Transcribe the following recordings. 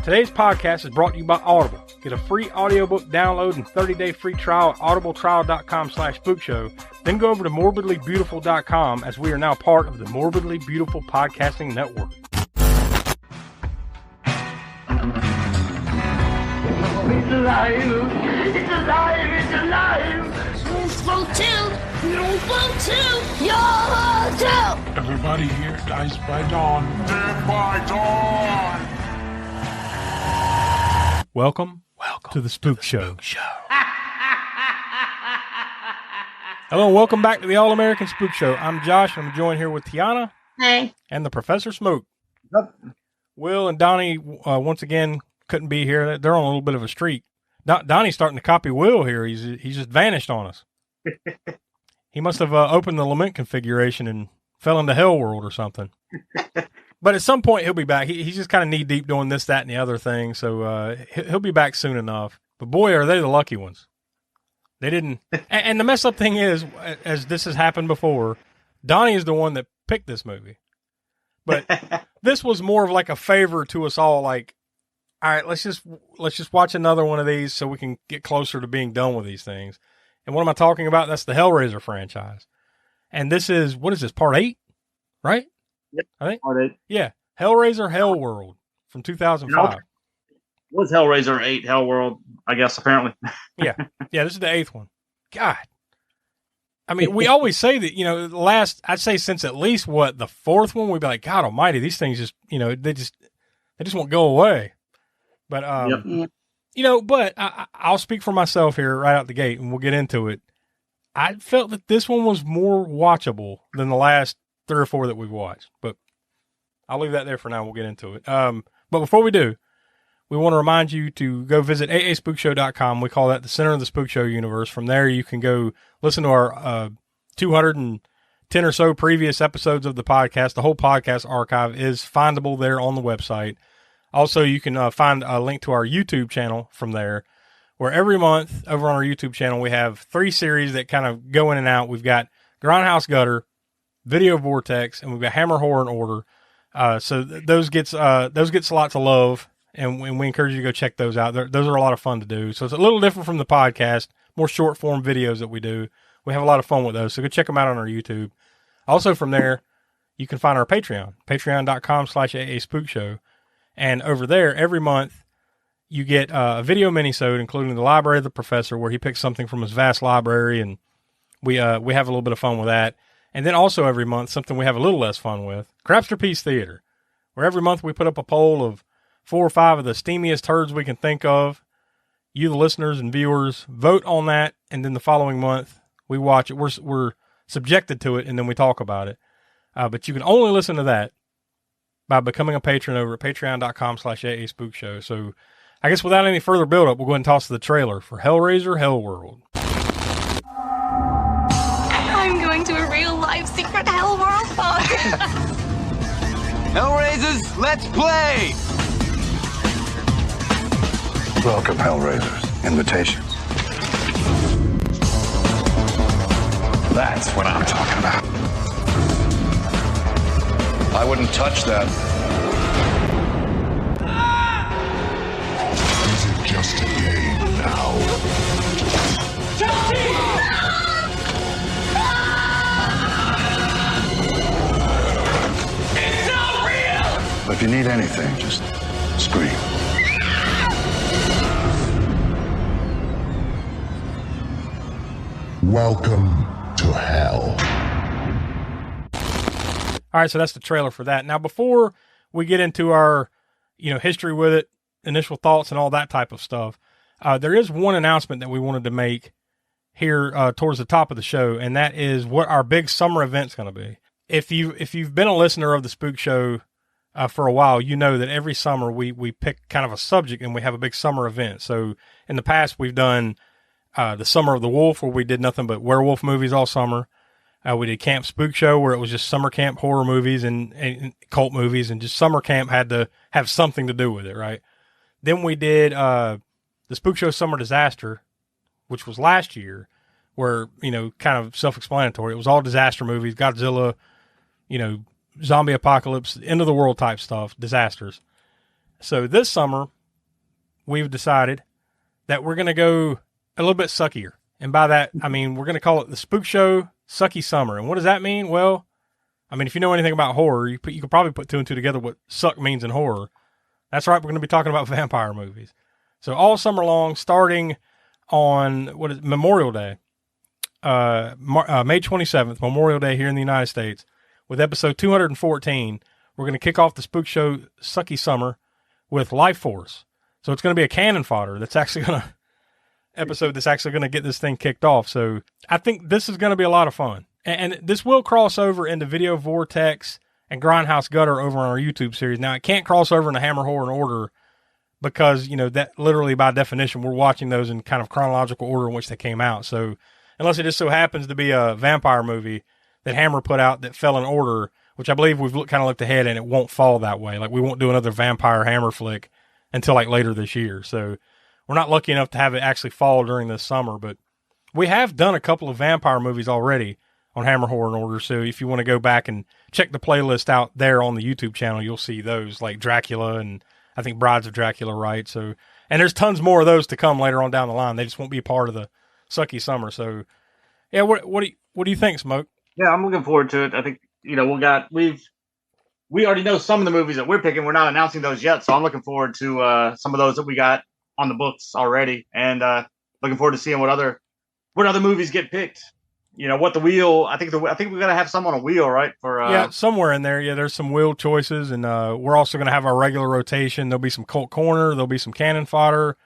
Today's podcast is brought to you by Audible. Get a free audiobook download and 30-day free trial at audibletrial.com/spookshow. Then go over to morbidlybeautiful.com as we are now part of the Morbidly Beautiful Podcasting Network. It's alive! It's alive! It's alive! You'll too! You'll too! You'll too! Everybody here dies by dawn. Dead by dawn! Welcome to the Spook Show. Hello and welcome back to the All-American Spook Show. I'm Josh. I'm joined here with Tiana. Hey. And the Professor Smoke. Yep. Will and Donny, once again, couldn't be here. They're on a little bit of a streak. Donnie's starting to copy Will here. He's just vanished on us. He must have opened the lament configuration and fell into Hellworld or something. But at some point, he'll be back. He's just kind of knee-deep doing this, that, and the other thing. So he'll be back soon enough. But boy, are they the lucky ones. They didn't. And the messed up thing is, as this has happened before, Donnie is the one that picked this movie. But this was more of like a favor to us all. Like, all right, let's just watch another one of these so we can get closer to being done with these things. And what am I talking about? That's the Hellraiser franchise. And this is, what is this, part 8? Right? Yep. I think. Part 8. Yeah. Hellraiser Hellworld from 2005. Was Hellraiser 8 Hellworld, I guess, apparently. Yeah, this is the 8th one. God. I mean, we always say that, I'd say since at least, the 4th one, we'd be like, God almighty, these things just, they just won't go away. But, but I'll speak for myself here right out the gate, and we'll get into it. I felt that this one was more watchable than the last 3 or 4 that we've watched. But I'll leave that there for now. We'll get into it. But before we do, we want to remind you to go visit aaspookshow.com. We call that the center of the Spook Show universe. From there, you can go listen to our 210 or so previous episodes of the podcast. The whole podcast archive is findable there on the website. Also, you can find a link to our YouTube channel from there, where every month over on our YouTube channel, we have 3 series that kind of go in and out. We've got Grindhouse Gutter, Video Vortex, and we've got Hammer Horror and Order. So those gets lots of love. And we encourage you to go check those out. Those are a lot of fun to do. So it's a little different from the podcast, more short form videos that we do. We have a lot of fun with those. So go check them out on our YouTube. Also from there, you can find our Patreon, patreon.com/AASpookShow. And over there, every month, you get a video minisode, including the Library of the Professor, where he picks something from his vast library. And we have a little bit of fun with that. And then also every month, something we have a little less fun with, Crapster Piece Theater, where every month we put up a poll of 4 or 5 of the steamiest turds we can think of. You, the listeners and viewers, vote on that, and then the following month we watch it. We're subjected to it, and then we talk about it. But you can only listen to that by becoming a patron over at patreon.com/AASpookShow. So I guess without any further build-up, we'll go ahead and toss the trailer for Hellraiser Hellworld. I'm going to a real-life secret Hellworld party. Hellraisers, let's play! Welcome, Hellraisers. Invitations. That's what I'm talking about. I wouldn't touch that. Is it just a game now? It's not real! If you need anything, just scream. Welcome to hell. All right, so that's the trailer for that. Now, before we get into our, history with it, initial thoughts, and all that type of stuff, there is one announcement that we wanted to make here towards the top of the show, and that is what our big summer event's going to be. If you've been a listener of the Spook Show for a while, you know that every summer we pick kind of a subject and we have a big summer event. So in the past, we've done the Summer of the Wolf, where we did nothing but werewolf movies all summer. We did Camp Spook Show, where it was just summer camp horror movies and cult movies, and just summer camp had to have something to do with it, right? Then we did the Spook Show Summer Disaster, which was last year, where, kind of self-explanatory. It was all disaster movies, Godzilla, zombie apocalypse, end of the world type stuff, disasters. So this summer, we've decided that we're going to go a little bit suckier. And by that, I mean, we're going to call it the Spookshow Sucky Summer. And what does that mean? Well, I mean, if you know anything about horror, you could probably put 2 and 2 together what suck means in horror. That's right, we're going to be talking about vampire movies. So all summer long, starting on Memorial Day, May 27th, Memorial Day here in the United States, with episode 214, we're going to kick off the Spookshow Sucky Summer with Life Force. So it's going to be a cannon fodder that's actually going to get this thing kicked off. So I think this is going to be a lot of fun. And this will cross over into Video Vortex and Grindhouse Gutter over on our YouTube series. Now, it can't cross over into Hammer, Horror, and Order because, that literally by definition, we're watching those in kind of chronological order in which they came out. So unless it just so happens to be a vampire movie that Hammer put out that fell in order, which I believe we've kind of looked ahead and it won't fall that way. Like we won't do another vampire Hammer flick until like later this year. So we're not lucky enough to have it actually fall during this summer, but we have done a couple of vampire movies already on Hammer, Horror, and Order. So if you want to go back and check the playlist out there on the YouTube channel, you'll see those like Dracula and I think Brides of Dracula, right? So, and there's tons more of those to come later on down the line. They just won't be part of the Sucky Summer. So yeah, what do you think, Smoke? Yeah, I'm looking forward to it. I think, we already know some of the movies that we're picking. We're not announcing those yet. So I'm looking forward to some of those that we got on the books already. And looking forward to seeing what other movies get picked. What the wheel, I think we're going to have some on a wheel, right? Yeah, somewhere in there. Yeah, there's some wheel choices. And we're also going to have our regular rotation. There'll be some Cult Corner. There'll be some Cannon Fodder.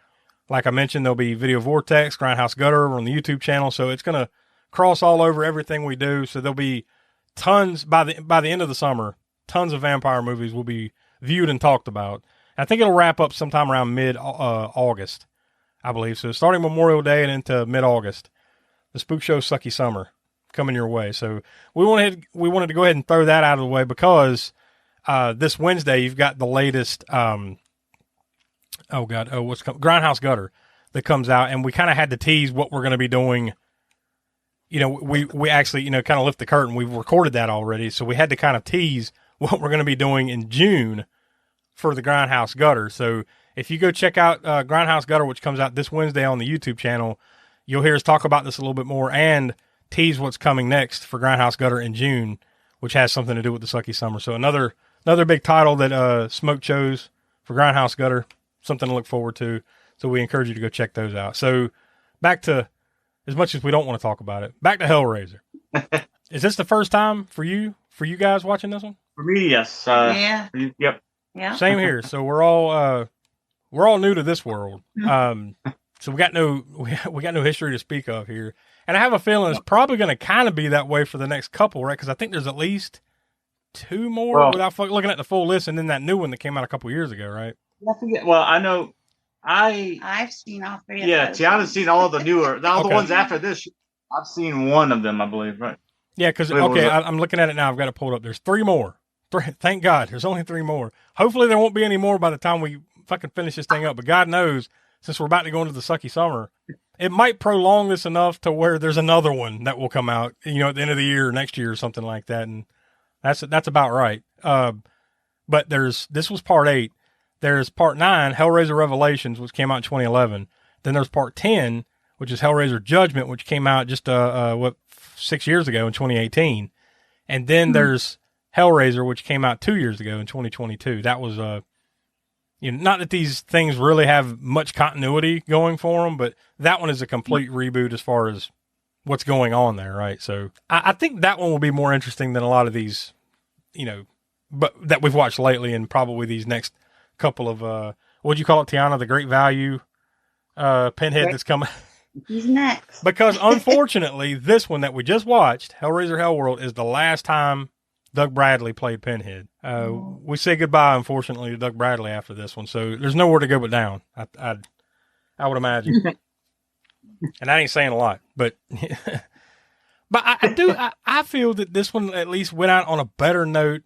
Like I mentioned, there'll be Video Vortex, Grindhouse Gutter on the YouTube channel. So it's going to cross all over everything we do. So there'll be tons, by the end of the summer, tons of vampire movies will be viewed and talked about. And I think it'll wrap up sometime around mid-August, I believe. So starting Memorial Day and into mid-August, the Spookshow Sucky Summer coming your way. So we wanted to go ahead and throw that out of the way because this Wednesday you've got the latest Grindhouse Gutter that comes out, and we kind of had to tease what we're going to be doing. We actually, kind of lift the curtain. We've recorded that already, so we had to kind of tease what we're going to be doing in June for the Grindhouse Gutter. So if you go check out Grindhouse Gutter, which comes out this Wednesday on the YouTube channel, you'll hear us talk about this a little bit more and tease what's coming next for Grindhouse Gutter in June, which has something to do with the Sucky Summer. So another big title that Smoke chose for Grindhouse Gutter, something to look forward to. So we encourage you to go check those out. So back to, as much as we don't want to talk about it, back to Hellraiser. Is this the first time for you guys watching this one? For me, yes. Yeah. Yep. Yeah. Same here. So we're all new to this world. So we got no history to speak of here. And I have a feeling it's probably going to kind of be that way for the next couple, right? Because I think there's at least 2 more without looking at the full list, and then that new one that came out a couple years ago, right? I forget. Well, I know I've seen all 3 of those. Tiana's seen all of the newer, the ones after this. I've seen one of them, I believe, right? Yeah, because, I'm looking at it now. I've got it pulled up. There's 3 more. Thank God. There's only 3 more. Hopefully there won't be any more by the time we fucking finish this thing up. But God knows, since we're about to go into the Sucky Summer, it might prolong this enough to where there's another one that will come out, at the end of the year or next year or something like that. And that's about right. But this was part 8. There's part 9, Hellraiser Revelations, which came out in 2011. Then there's part 10, which is Hellraiser Judgment, which came out just 6 years ago in 2018. And then there's Hellraiser, which came out 2 years ago in 2022. That was not that these things really have much continuity going for them, but that one is a complete reboot as far as what's going on there, right? So I think that one will be more interesting than a lot of these, but that we've watched lately, and probably these next couple of what'd you call it, Tiana? The Great Value Pinhead that's coming. He's next. Because unfortunately, this one that we just watched, Hellraiser Hellworld, is the last time Doug Bradley played Pinhead. We say goodbye, unfortunately, to Doug Bradley after this one, so there's nowhere to go but down. I would imagine, and that ain't saying a lot, but but I feel that this one at least went out on a better note.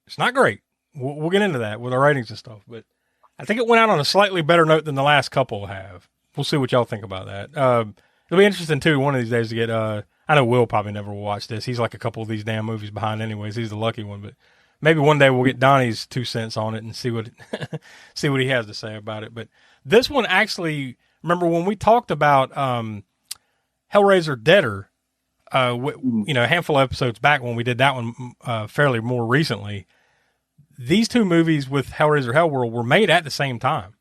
It's not great. We'll get into that with our ratings and stuff, but I think it went out on a slightly better note than the last couple have. We'll see what y'all think about that. It'll be interesting too one of these days to get. I know Will probably never will watch this. He's like a couple of these damn movies behind anyways. He's the lucky one, but maybe one day we'll get Donnie's 2 cents on it and see what see what he has to say about it. But this one actually, remember when we talked about Hellraiser Deader, a handful of episodes back when we did that one fairly more recently. These two movies with Hellraiser Hellworld were made at the same time.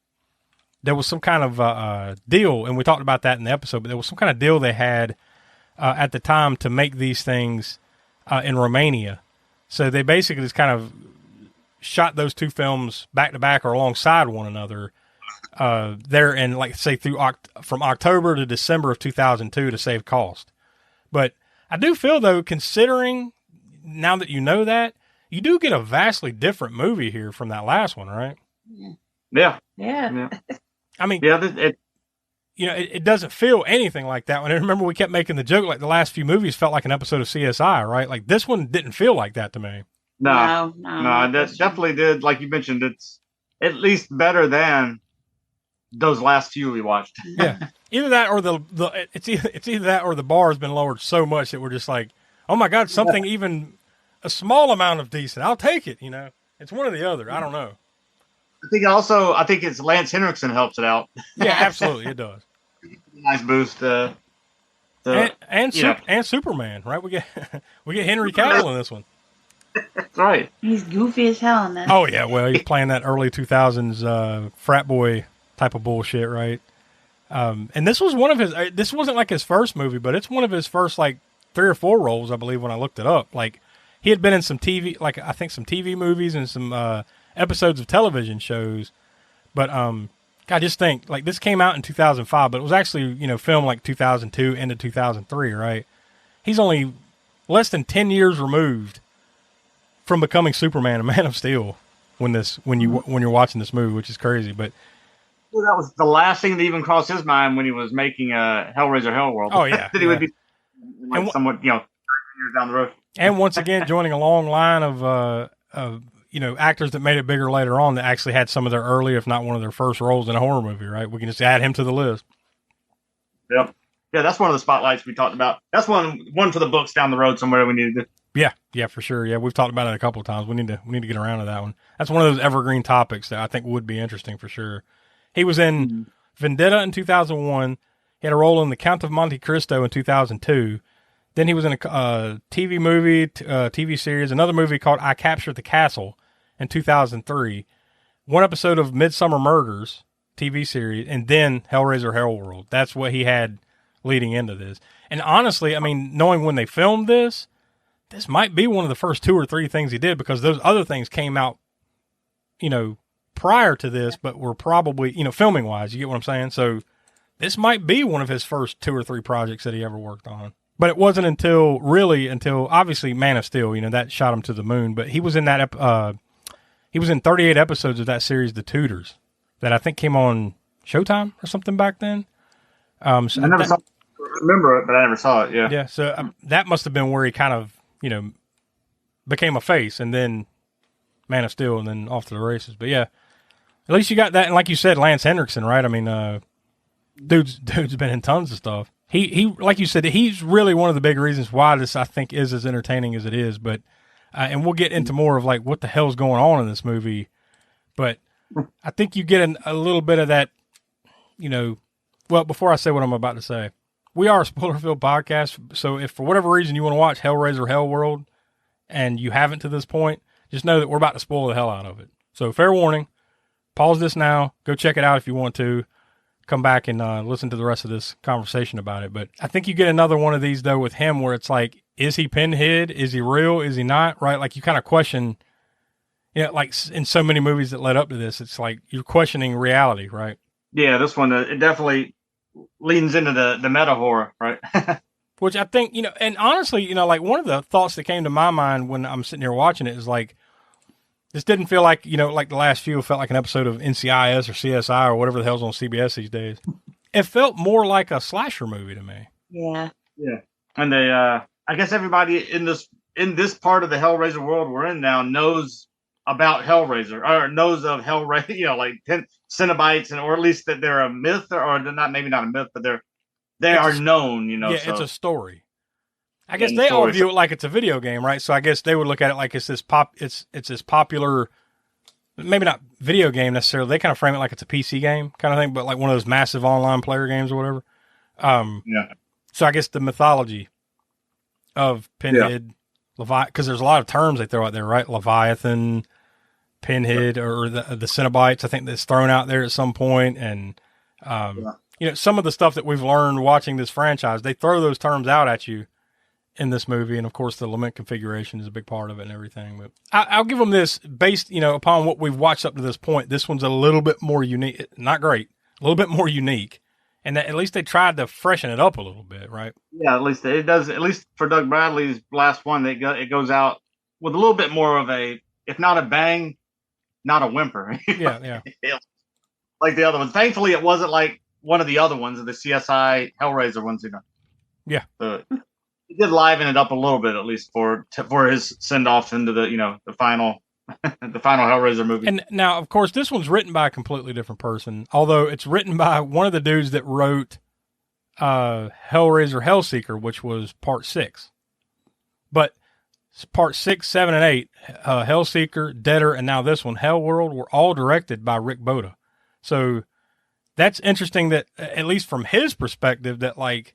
There was some kind of deal, and we talked about that in the episode, but there was some kind of deal they had at the time to make these things in Romania. So they basically just kind of shot those two films back to back or alongside one another there in, like, say, from October to December of 2002 to save cost. But I do feel, though, considering now that you know that, you do get a vastly different movie here from that last one, right? Yeah. I mean, it doesn't feel anything like that one. And remember, we kept making the joke, like the last few movies felt like an episode of CSI, right? Like this one didn't feel like that to me. No, that definitely did. Like you mentioned, it's at least better than those last few we watched. Yeah, either that or it's either that or the bar has been lowered so much that we're just like, oh my God, something even a small amount of decent, I'll take it. It's one or the other. I don't know. I think it's Lance Henriksen helps it out. Yeah, absolutely, it does. Nice boost. And Superman, right? We get Henry Cavill in this one. That's right. He's goofy as hell in that. Oh yeah, well he's playing that early 2000s frat boy type of bullshit, right? And this was one of his. This wasn't like his first movie, but it's one of his first like 3 or 4 roles, I believe, when I looked it up. Like he had been in some TV, like I think some TV movies and some episodes of television shows. But I just think like this came out in 2005, but it was actually filmed like 2002 into 2003, right? He's only less than 10 years removed from becoming Superman and Man of Steel when you're watching this movie, which is crazy. But that was the last thing that even crossed his mind when he was making Hellraiser Hellworld. Oh yeah, that he would be somewhat years down the road. And once again, joining a long line of actors that made it bigger later on that actually had some of their early, if not one of their first roles in a horror movie, right? We can just add him to the list. Yep. Yeah, that's one of the spotlights we talked about. That's one for the books down the road somewhere we needed to. Yeah, for sure. Yeah, we've talked about it a couple of times. We need to get around to that one. That's one of those evergreen topics that I think would be interesting for sure. He was in Vendetta in 2001. He had a role in The Count of Monte Cristo in 2002. Then he was in a TV movie, TV series, another movie called I Captured the Castle in 2003, one episode of Midsummer Murders TV series, and then Hellraiser Hellworld. That's what he had leading into this. And honestly, I mean, knowing when they filmed this might be one of the first 2 or 3 things he did, because those other things came out, prior to this, but were probably, filming wise, you get what I'm saying? So this might be one of his first 2 or 3 projects that he ever worked on. But it wasn't until obviously Man of Steel, that shot him to the moon. But he was in that, he was in 38 episodes of that series, The Tudors, that I think came on Showtime or something back then. So I never remember it, but I never saw it. Yeah. Yeah. So that must have been where he kind of, became a face, and then Man of Steel, and then off to the races. But yeah, at least you got that. And like you said, Lance Henriksen, right? I mean, dude's been in tons of stuff. He like you said, he's really one of the big reasons why this, I think, is as entertaining as it is. But and we'll get into more of like what the hell's going on in this movie. But I think you get a little bit of that, well, before I say what I'm about to say, we are a spoiler-filled podcast. So if for whatever reason you want to watch Hellraiser Hellworld and you haven't to this point, just know that we're about to spoil the hell out of it. So fair warning, pause this now, go check it out if you want to. Come back and listen to the rest of this conversation about it. But I think you get another one of these, though, with him where it's like, is he Pinhead? Is he real? Is he not? Right? Like you kind of question, like in so many movies that led up to this, it's like you're questioning reality, right? Yeah, this one, it definitely leans into the meta horror, right? Which I think, and honestly, like one of the thoughts that came to my mind when I'm sitting here watching it is like, this didn't feel like, like the last few felt like an episode of NCIS or CSI or whatever the hell's on CBS these days. It felt more like a slasher movie to me. Yeah. Yeah. And they, I guess everybody in this part of the Hellraiser world we're in now knows about Hellraiser, or knows of Hellraiser, like Cenobites, or at least that they're a myth, or not, maybe not a myth, but they are known, Yeah, so. it's a story. I guess And they all stories. view it like it's a video game, right? So I guess they would look at it like it's this it's this popular, maybe not video game necessarily. They kind of frame it like it's a PC game kind of thing, but like one of those massive online player games or whatever. Yeah. So I guess the mythology of Pinhead, because there's a lot of terms they throw out there, right? Leviathan, Pinhead, or the Cenobites, I think that's thrown out there at some point. And, you know, some of the stuff that we've learned watching this franchise, they throw those terms out at you in this movie. And of course the lament configuration is a big part of it and everything. But I'll give them this based, you know, upon what we've watched up to this point. This one's a little bit more unique, not great, a little bit more unique. And that, at least they tried to freshen it up a little bit, right? Yeah, at least it does. At least for Doug Bradley's last one, it goes out with a little bit more of a, if not a bang, not a whimper. Yeah. Like the other ones. Thankfully, it wasn't like one of the other ones, the CSI Hellraiser ones. You know. Yeah. He did liven it up a little bit, at least for his send off into the final the final Hellraiser movie. And now, of course, this one's written by a completely different person, although it's written by one of the dudes that wrote Hellraiser Hellseeker, which was part 6. But part 6, 7, and 8, Hellseeker, Deader, and now this one, Hellworld, were all directed by Rick Boda. So that's interesting that, at least from his perspective, that like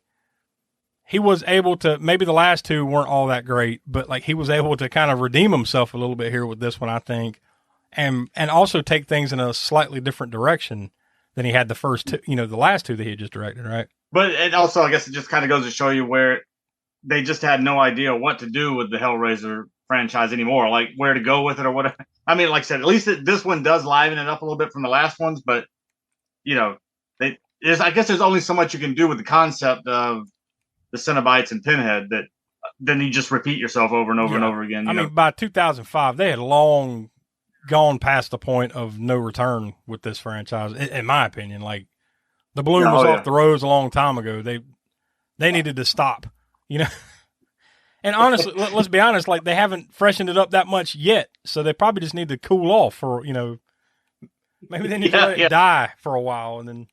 he was able to, maybe the last two weren't all that great, but like he was able to kind of redeem himself a little bit here with this one, I think, and also take things in a slightly different direction than he had the first two, you know, the last two that he had just directed, right? But it also, I guess it just kind of goes to show you where they just had no idea what to do with the Hellraiser franchise anymore, like where to go with it or whatever. I mean, like I said, at least this one does liven it up a little bit from the last ones, but you know, I guess there's only so much you can do with the concept of the Cenobites and Pinhead that then you just repeat yourself over and over and over again. I mean, by 2005, they had long gone past the point of no return with this franchise, in my opinion. Like, the balloon was off the rose a long time ago. They needed to stop, you know? And honestly, let's be honest, like, they haven't freshened it up that much yet, so they probably just need to cool off for, you know, maybe they need to let it die for a while, and then,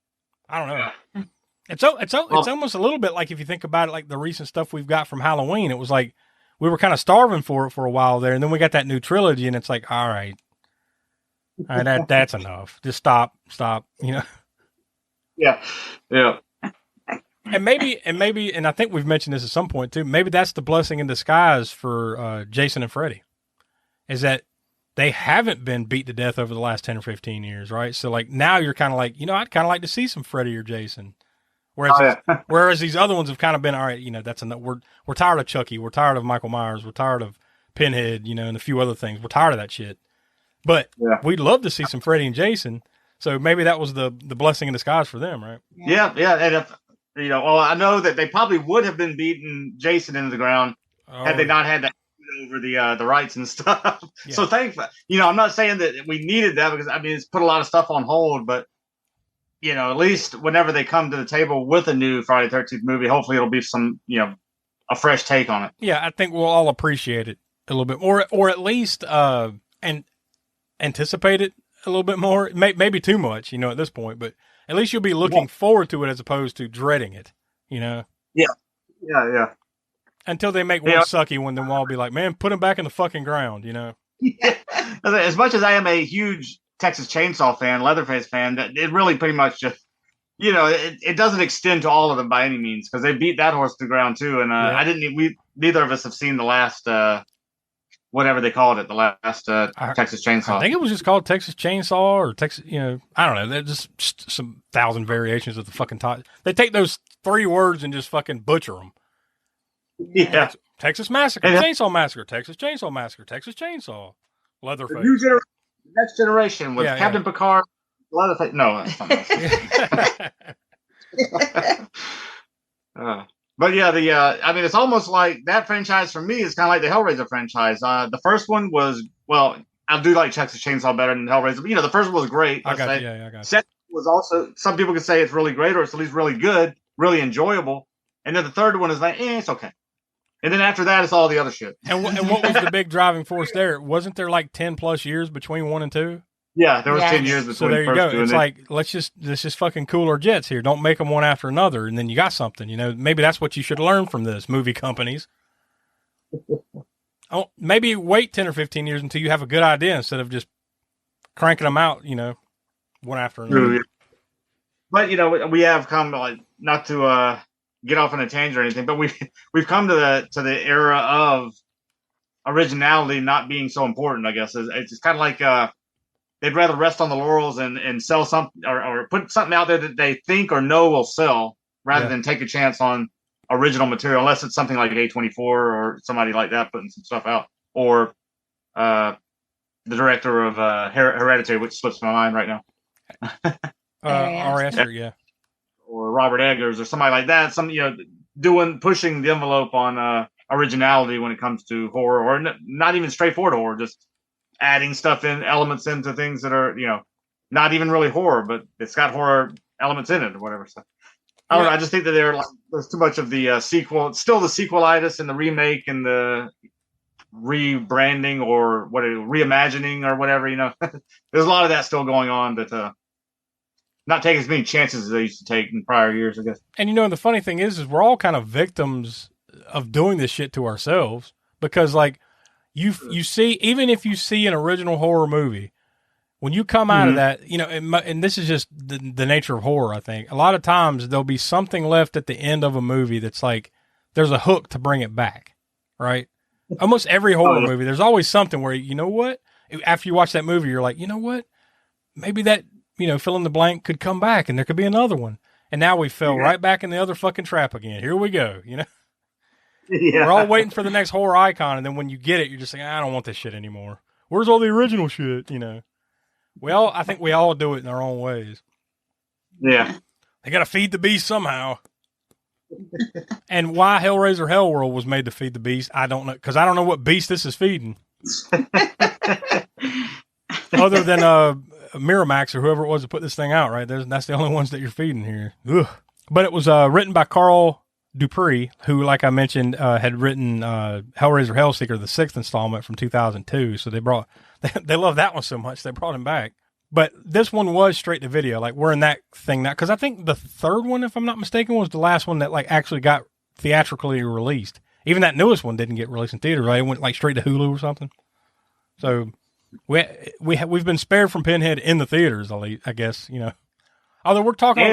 I don't know. It's almost a little bit like, if you think about it, like the recent stuff we've got from Halloween. It was like we were kind of starving for it for a while there, and then we got that new trilogy, and it's like, all right, that's enough. Just stop, you know. Yeah. And maybe, and I think we've mentioned this at some point too. Maybe that's the blessing in disguise for Jason and Freddy, is that they haven't been beat to death over the last 10 or 15 years, right? So like now you're kind of like, you know, I'd kind of like to see some Freddy or Jason. Whereas these other ones have kind of been, all right, you know, that's enough. We're tired of Chucky. We're tired of Michael Myers. We're tired of Pinhead, you know, and a few other things. We're tired of that shit. But we'd love to see some Freddy and Jason. So maybe that was the blessing in disguise for them, right? Yeah. And if, you know, well, I know that they probably would have been beating Jason into the ground had they not had that over the rights and stuff. Yeah. So thankfully, you know, I'm not saying that we needed that, because I mean, it's put a lot of stuff on hold, but you know, at least whenever they come to the table with a new Friday the 13th movie, hopefully it'll be some, you know, a fresh take on it. Yeah, I think we'll all appreciate it a little bit more, or at least and anticipate it a little bit more. Maybe too much, you know, at this point, but at least you'll be looking forward to it as opposed to dreading it, you know? Yeah. Until they make one sucky one, then we'll all be like, man, put him back in the fucking ground, you know? Yeah. As much as I am a huge Texas Chainsaw fan, Leatherface fan, that it really pretty much just, you know, it doesn't extend to all of them by any means, because they beat that horse to the ground too. And neither of us have seen the last whatever they called it, the last Texas Chainsaw. I think it was just called Texas Chainsaw or Texas, you know, I don't know. They're just some 1,000 variations of the fucking title. They take those 3 words and just fucking butcher them. Yeah. Texas Massacre, Chainsaw Massacre, Texas Chainsaw Massacre, Texas Chainsaw, Leatherface. Next generation with Captain Picard, Leatherface. No, that's not but yeah, I mean, it's almost like that franchise for me is kind of like the Hellraiser franchise. The first one was, well, I do like Texas Chainsaw better than Hellraiser, but you know, the first one was great. I got you. Second was also, some people could say it's really great, or it's at least really good, really enjoyable. And then the third one is like, it's okay. And then after that, it's all the other shit. And what was the big driving force there? Wasn't there like 10 plus years between 1 and 2? Yeah, there was 10 years between. So there you go. It's like, let's just fucking cool our jets here. Don't make them one after another, and then you got something. You know, maybe that's what you should learn from this, movie companies. Oh, maybe wait 10 or 15 years until you have a good idea instead of just cranking them out, one after another. True, yeah. But we have come, like, not to get off on a tangent or anything, but we've come to the era of originality not being so important. I guess it's kind of like they'd rather rest on the laurels and sell something or put something out there that they think or know will sell rather than take a chance on original material, unless it's something like A24 or somebody like that putting some stuff out, or the director of Hereditary, which slips my mind right now. Ari Aster, yeah. Or Robert Eggers or somebody like that. Pushing the envelope on originality when it comes to horror, or not even straightforward horror, just adding elements into things that are, not even really horror, but it's got horror elements in it or whatever. So I don't know. I just think that there's too much of the sequel. It's still the sequelitis and the remake and the rebranding or reimagining or whatever, there's a lot of that still going on, but not taking as many chances as they used to take in prior years, I guess. And the funny thing is we're all kind of victims of doing this shit to ourselves, because like you see, even if you see an original horror movie, when you come out of that, and this is just the nature of horror, I think a lot of times there'll be something left at the end of a movie that's like, there's a hook to bring it back, right? Almost every horror movie, there's always something where, after you watch that movie, you're like, maybe that, fill in the blank could come back and there could be another one. And now we fell right back in the other fucking trap again. Here we go, Yeah. We're all waiting for the next horror icon. And then when you get it, you're just like, I don't want this shit anymore. Where's all the original shit, Well, I think we all do it in our own ways. Yeah. They got to feed the beast somehow. And why Hellraiser Hellworld was made to feed the beast, I don't know. Because I don't know what beast this is feeding. Other than Miramax or whoever it was that put this thing out, right? That's the only ones that you're feeding here. Ugh. But it was written by Carl Dupree, who, like I mentioned, had written Hellraiser Hellseeker, the 6th installment from 2002. So they love that one so much, they brought him back. But this one was straight to video. Like, we're in that thing now. Because I think the third one, if I'm not mistaken, was the last one that like actually got theatrically released. Even that newest one didn't get released in theaters, right? It went like straight to Hulu or something. So we've been spared from Pinhead in the theaters, I guess, Although we're talking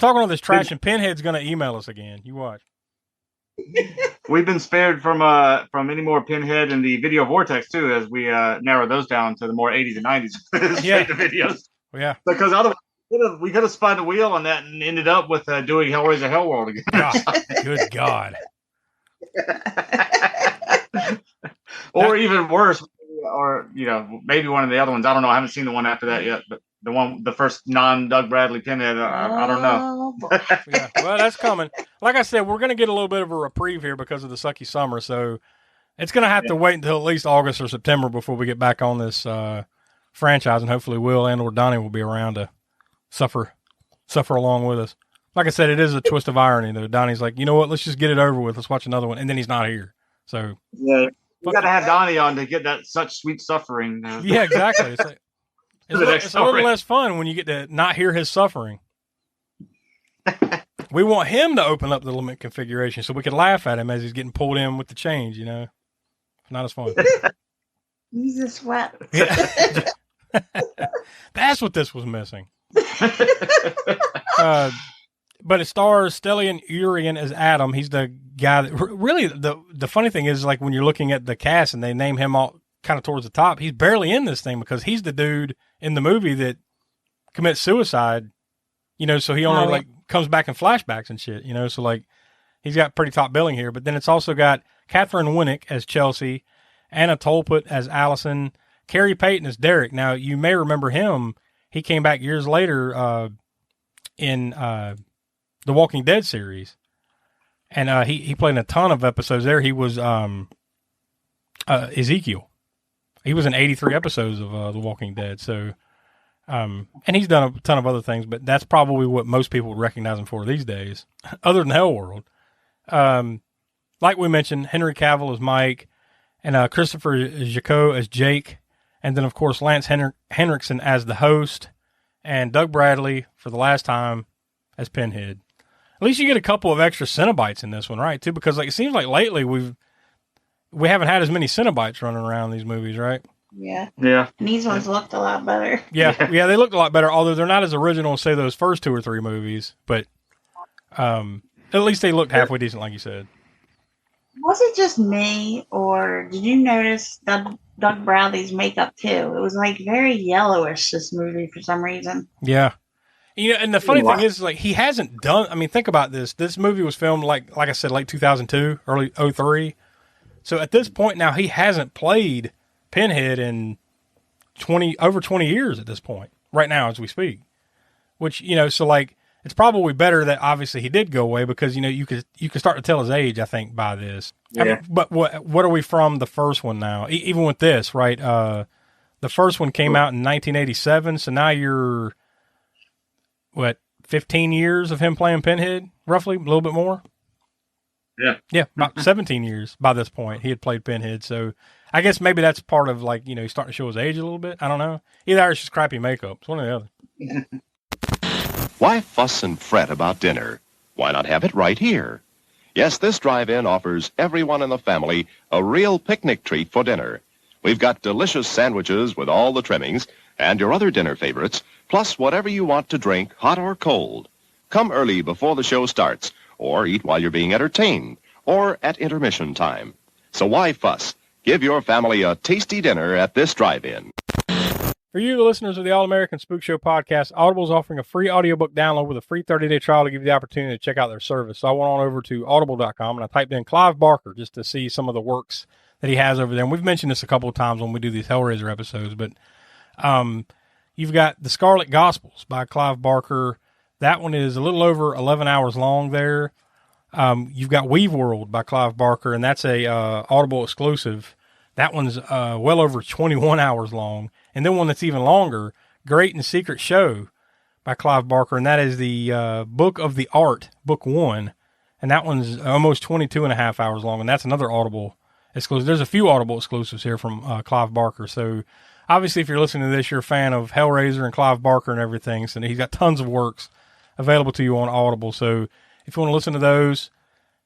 all this trash, and Pinhead's going to email us again. You watch. We've been spared from any more Pinhead and the Video Vortex too, as we narrow those down to the more 80s and 90s videos. Yeah, because otherwise we could have spun the wheel on that and ended up with doing Hellraiser Hellworld again. Good God. Or even worse, or maybe one of the other ones. I don't know. I haven't seen the one after that yet, but the first non-Doug Bradley Pinhead. I don't know. Yeah, well, that's coming. Like I said, we're going to get a little bit of a reprieve here because of the sucky summer, so it's going to have to wait until at least August or September before we get back on this franchise, and hopefully Will and or Donny will be around to suffer along with us. Like I said, it is a twist of irony, though. Donny's like, you know what? Let's just get it over with. Let's watch another one, and then he's not here. So yeah, you got to have Donny on to get that such sweet suffering. Yeah, exactly. It's like, it's a little less fun when you get to not hear his suffering. We want him to open up the limit configuration so we can laugh at him as he's getting pulled in with the change, Not as fun. He's a sweat. Yeah. That's what this was missing. But it stars Stellan Urian as Adam. He's the guy that really, the funny thing is, like, when you're looking at the cast and they name him all kind of towards the top, he's barely in this thing because he's the dude in the movie that commits suicide, so he only comes back in flashbacks and shit, so like he's got pretty top billing here. But then it's also got Catherine Winnick as Chelsea, Anna Tolput as Allison, Carrie Payton as Derek. Now, you may remember him. He came back years later in the Walking Dead series, and he played in a ton of episodes there. He was Ezekiel. He was in 83 episodes of The Walking Dead. So, and he's done a ton of other things, but that's probably what most people would recognize him for these days, other than Hellworld. Like we mentioned, Henry Cavill as Mike, and Christopher Jacot as Jake, and then, of course, Lance Henriksen as the host, and Doug Bradley, for the last time, as Pinhead. At least you get a couple of extra Cenobites in this one, right, too? Because it seems like lately we haven't had as many Cenobites running around these movies, right? Yeah. Yeah. And these ones looked a lot better. Yeah, yeah, they looked a lot better, although they're not as original as, say, those first 2 or 3 movies, but at least they looked halfway decent, like you said. Was it just me, or did you notice Doug Bradley's makeup too? It was like very yellowish, this movie, for some reason. Yeah. You know, and the funny thing is, like, he hasn't done, I mean, think about this. This movie was filmed, like I said, late 2002, early 03. So at this point now, he hasn't played Pinhead in over 20 years at this point, right now as we speak. Which, you know, so like, it's probably better that obviously he did go away, because, you know, you could start to tell his age, I think, by this. Yeah. I mean, but what are we from the first one now? Even with this, right? The first one came out in 1987, so now you're, 15 years of him playing Pinhead, roughly, a little bit more? Yeah. Yeah, about 17 years by this point he had played Pinhead, so I guess maybe that's part of, like, you know, he's starting to show his age a little bit. I don't know. Either that or it's just crappy makeup. It's one or the other. Why fuss and fret about dinner? Why not have it right here? Yes, this drive-in offers everyone in the family a real picnic treat for dinner. We've got delicious sandwiches with all the trimmings and your other dinner favorites, plus whatever you want to drink, hot or cold. Come early before the show starts, or eat while you're being entertained, or at intermission time. So why fuss? Give your family a tasty dinner at this drive-in. For you, the listeners of the All-American Spook Show podcast, Audible is offering a free audiobook download with a free 30-day trial to give you the opportunity to check out their service. So I went on over to audible.com and I typed in Clive Barker just to see some of the works that he has over there. And we've mentioned this a couple of times when we do these Hellraiser episodes, but you've got The Scarlet Gospels by Clive Barker. That one is a little over 11 hours long there. You've got Weave World by Clive Barker, and that's a Audible exclusive. That one's well over 21 hours long. And then one that's even longer, Great and Secret Show by Clive Barker, and that is the Book of the Art, Book 1. And that one's almost 22 and a half hours long, and that's another Audible exclusive. There's a few Audible exclusives here from Clive Barker. So obviously, if you're listening to this, you're a fan of Hellraiser and Clive Barker and everything. So he's got tons of works available to you on Audible. So if you want to listen to those,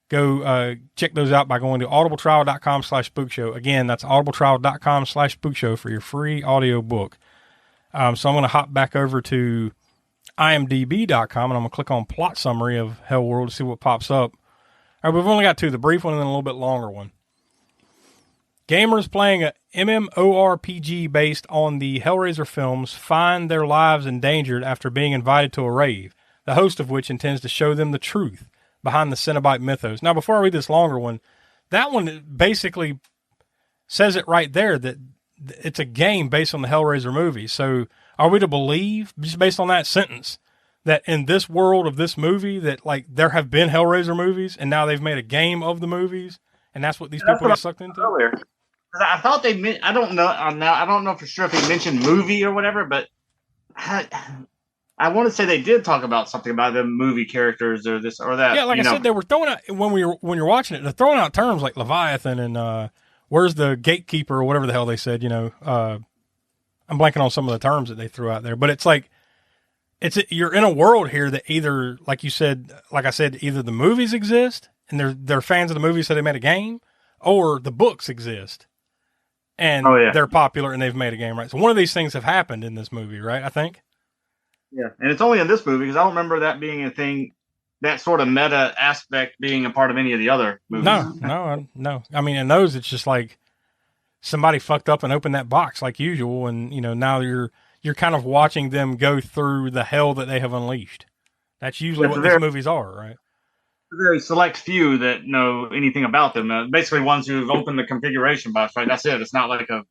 go check those out by going to audibletrial.com/spookshow. Again, that's audibletrial.com/spookshow for your free audio book. So I'm going to hop back over to imdb.com, and I'm going to click on plot summary of Hellworld to see what pops up. All right, we've only got 2, the brief one and then a little bit longer one. Gamers playing a MMORPG based on the Hellraiser films find their lives endangered after being invited to a rave, the host of which intends to show them the truth behind the Cenobite mythos. Now, before I read this longer one, that one basically says it right there that it's a game based on the Hellraiser movie. So are we to believe, just based on that sentence, that in this world of this movie that, like, there have been Hellraiser movies and now they've made a game of the movies and that's what these people get sucked into? Earlier. I thought they I don't know. I don't know for sure if he mentioned movie or whatever, but I want to say they did talk about something about the movie characters or this or that. Yeah, like I said, they were throwing out when you're watching it, they're throwing out terms like Leviathan and where's the gatekeeper or whatever the hell they said. You know, I'm blanking on some of the terms that they threw out there, but it's like you're in a world here that either, like you said, like I said, either the movies exist and they're fans of the movies, so they made a game, or the books exist and they're popular and they've made a game, right? So one of these things have happened in this movie, right? I think. Yeah, and it's only in this movie because I don't remember that being a thing, that sort of meta aspect being a part of any of the other movies. No. I mean, in those, it's just like somebody fucked up and opened that box like usual, and you know now you're kind of watching them go through the hell that they have unleashed. That's usually what these movies are, right? A very select few that know anything about them. Basically, ones who've opened the configuration box, right? That's it. It's not like a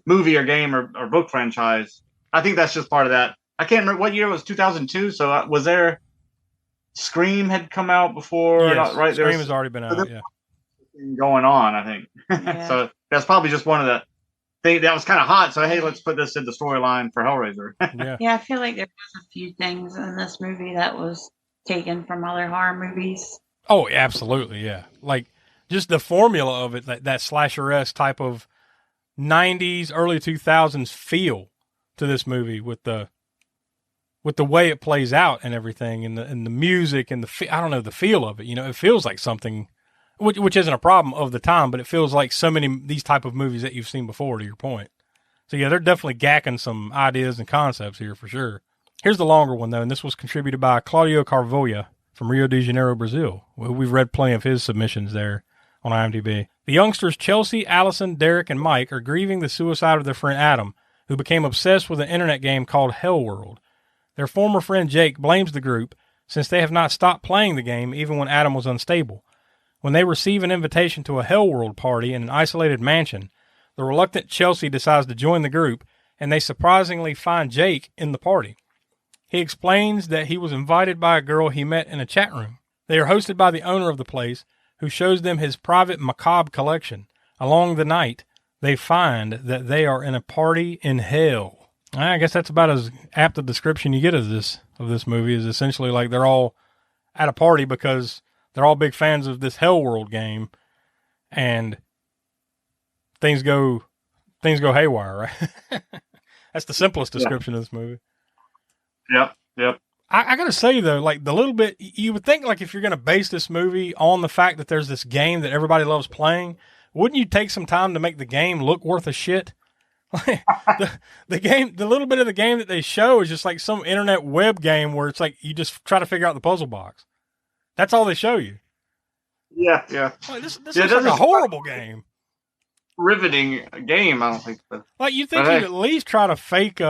movie or game or book franchise. I think that's just part of that. I can't remember what year it was, 2002. So was there Scream had come out before? Yes, right? Scream has already been out, yeah. Going on, I think. Yeah. So that's probably just one of the things that was kind of hot. So, hey, let's put this in the storyline for Hellraiser. Yeah, I feel like there was a few things in this movie that was taken from other horror movies. Oh, absolutely, yeah. Like, just the formula of it, that slasher-esque type of 90s, early 2000s feel to this movie with the way it plays out and everything, and the music and the feel of it. You know, it feels like something which isn't a problem of the time, but it feels like so many these type of movies that you've seen before, to your point. So yeah, they're definitely gacking some ideas and concepts here for sure. Here's the longer one though, and this was contributed by Claudio Carvoia from Rio de Janeiro, Brazil. We've read plenty of his submissions there on IMDb. The youngsters Chelsea, Allison, Derek, and Mike are grieving the suicide of their friend Adam, who became obsessed with an internet game called Hellworld. Their former friend Jake blames the group since they have not stopped playing the game even when Adam was unstable. When they receive an invitation to a Hellworld party in an isolated mansion, the reluctant Chelsea decides to join the group, and they surprisingly find Jake in the party. He explains that he was invited by a girl he met in a chat room. They are hosted by the owner of the place, who shows them his private macabre collection. Along the night, they find that they are in a party in hell. I guess that's about as apt a description you get of this movie, is essentially like they're all at a party because they're all big fans of this Hellworld game, and things go haywire, right? That's the simplest description of this movie. Yep. I gotta say though, like the little bit, you would think like if you're gonna base this movie on the fact that there's this game that everybody loves playing, wouldn't you take some time to make the game look worth a shit? Like the game, the little bit of the game that they show is just like some internet web game where it's like you just try to figure out the puzzle box. That's all they show you. Yeah. Like, this looks like a horrible game. Riveting game, I don't think. But like you'd think you'd at least try to fake one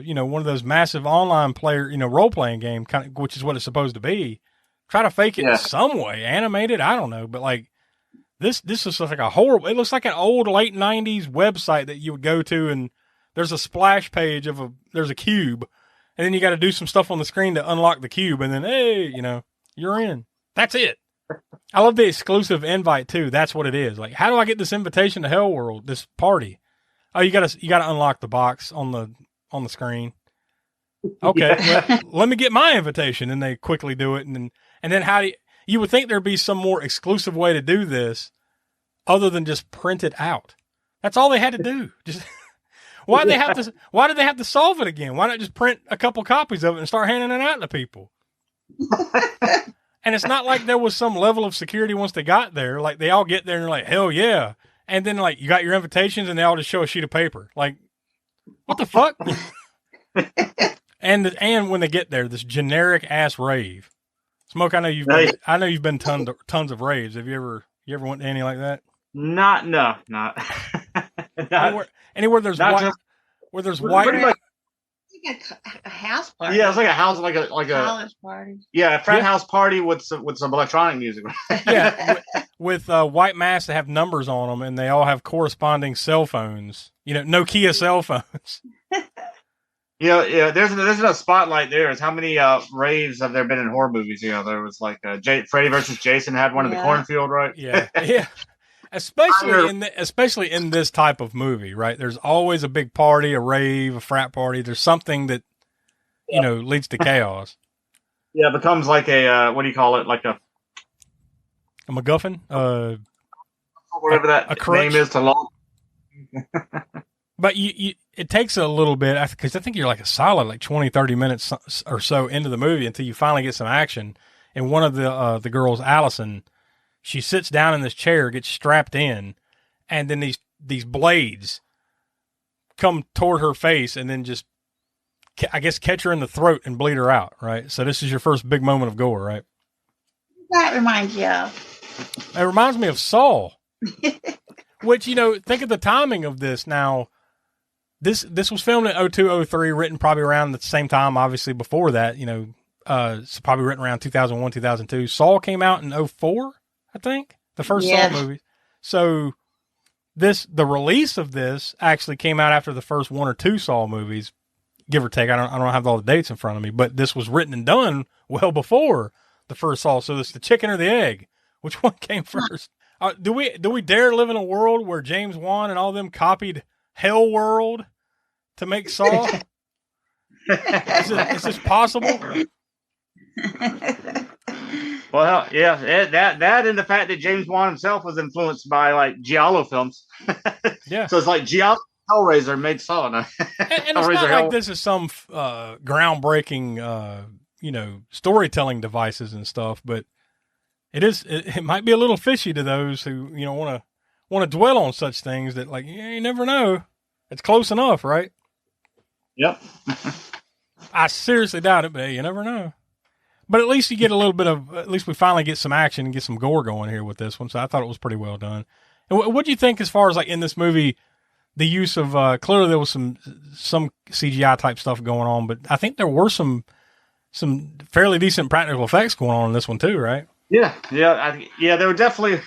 of those massive online player, role playing game kind of, which is what it's supposed to be. Try to fake it in some way, animate it. I don't know, but like this is like a horrible. It looks like an old late '90s website that you would go to, and there's a splash page there's a cube, and then you got to do some stuff on the screen to unlock the cube, and then hey, you're in. That's it. I love the exclusive invite too. That's what it is. Like, how do I get this invitation to Hellworld, this party? Oh, you gotta unlock the box on the screen. Okay, well, let me get my invitation, and they quickly do it, and then how do you would think there'd be some more exclusive way to do this, other than just print it out. That's all they had to do. Just why did they have to solve it again? Why not just print a couple copies of it and start handing it out to people? And it's not like there was some level of security once they got there. Like, they all get there and they're like, hell yeah. And then, like, you got your invitations and they all just show a sheet of paper. Like, what the fuck? And when they get there, this generic-ass rave. Smoke, I know you've been tons of raves. Have you ever went to any like that? Not. Anywhere there's white... Like a house party. Yeah, it's like a house, like a college party. Yeah, a frat house party with some electronic music. Yeah, with white masks that have numbers on them, and they all have corresponding cell phones. Nokia cell phones. Yeah. There's a spotlight there. Is how many raves have there been in horror movies? There was like Freddy versus Jason had one in the cornfield, right? Yeah. Especially in this type of movie, right? There's always a big party, a rave, a frat party. There's something that, leads to chaos. Yeah, it becomes like a, what do you call it? Like a MacGuffin? Whatever that name is to long. But it takes a little bit, because I think you're like a solid, like 20, 30 minutes or so into the movie until you finally get some action. And one of the girls, Allison, she sits down in this chair, gets strapped in, and then these blades come toward her face and then just, I guess, catch her in the throat and bleed her out, right? So this is your first big moment of gore, right? That reminds you of? It reminds me of Saw, which, think of the timing of this. Now, this was filmed in 2002, 03, written probably around the same time, obviously before that, it's probably written around 2001, 2002. Saw came out in 2004. I think the first Saw movie. So the release of this actually came out after the first one or two Saw movies, give or take. I don't have all the dates in front of me, but this was written and done well before the first Saw. So it's the chicken or the egg. Which one came first? Do we dare live in a world where James Wan and all them copied Hellworld to make Saw? Is this possible? Well, yeah, that and the fact that James Wan himself was influenced by like Giallo films. Yeah. So it's like Giallo, Hellraiser made Saw. And it's not like this is some groundbreaking, storytelling devices and stuff, but It is. It might be a little fishy to those who want to dwell on such things that you never know. It's close enough, right? Yep. I seriously doubt it, but hey, you never know. But at least you get a little bit of. At least we finally get some action and get some gore going here with this one. So I thought it was pretty well done. And what do you think as far as in this movie, the use of clearly there was some CGI type stuff going on, but I think there were some fairly decent practical effects going on in this one too, right? Yeah, they were definitely.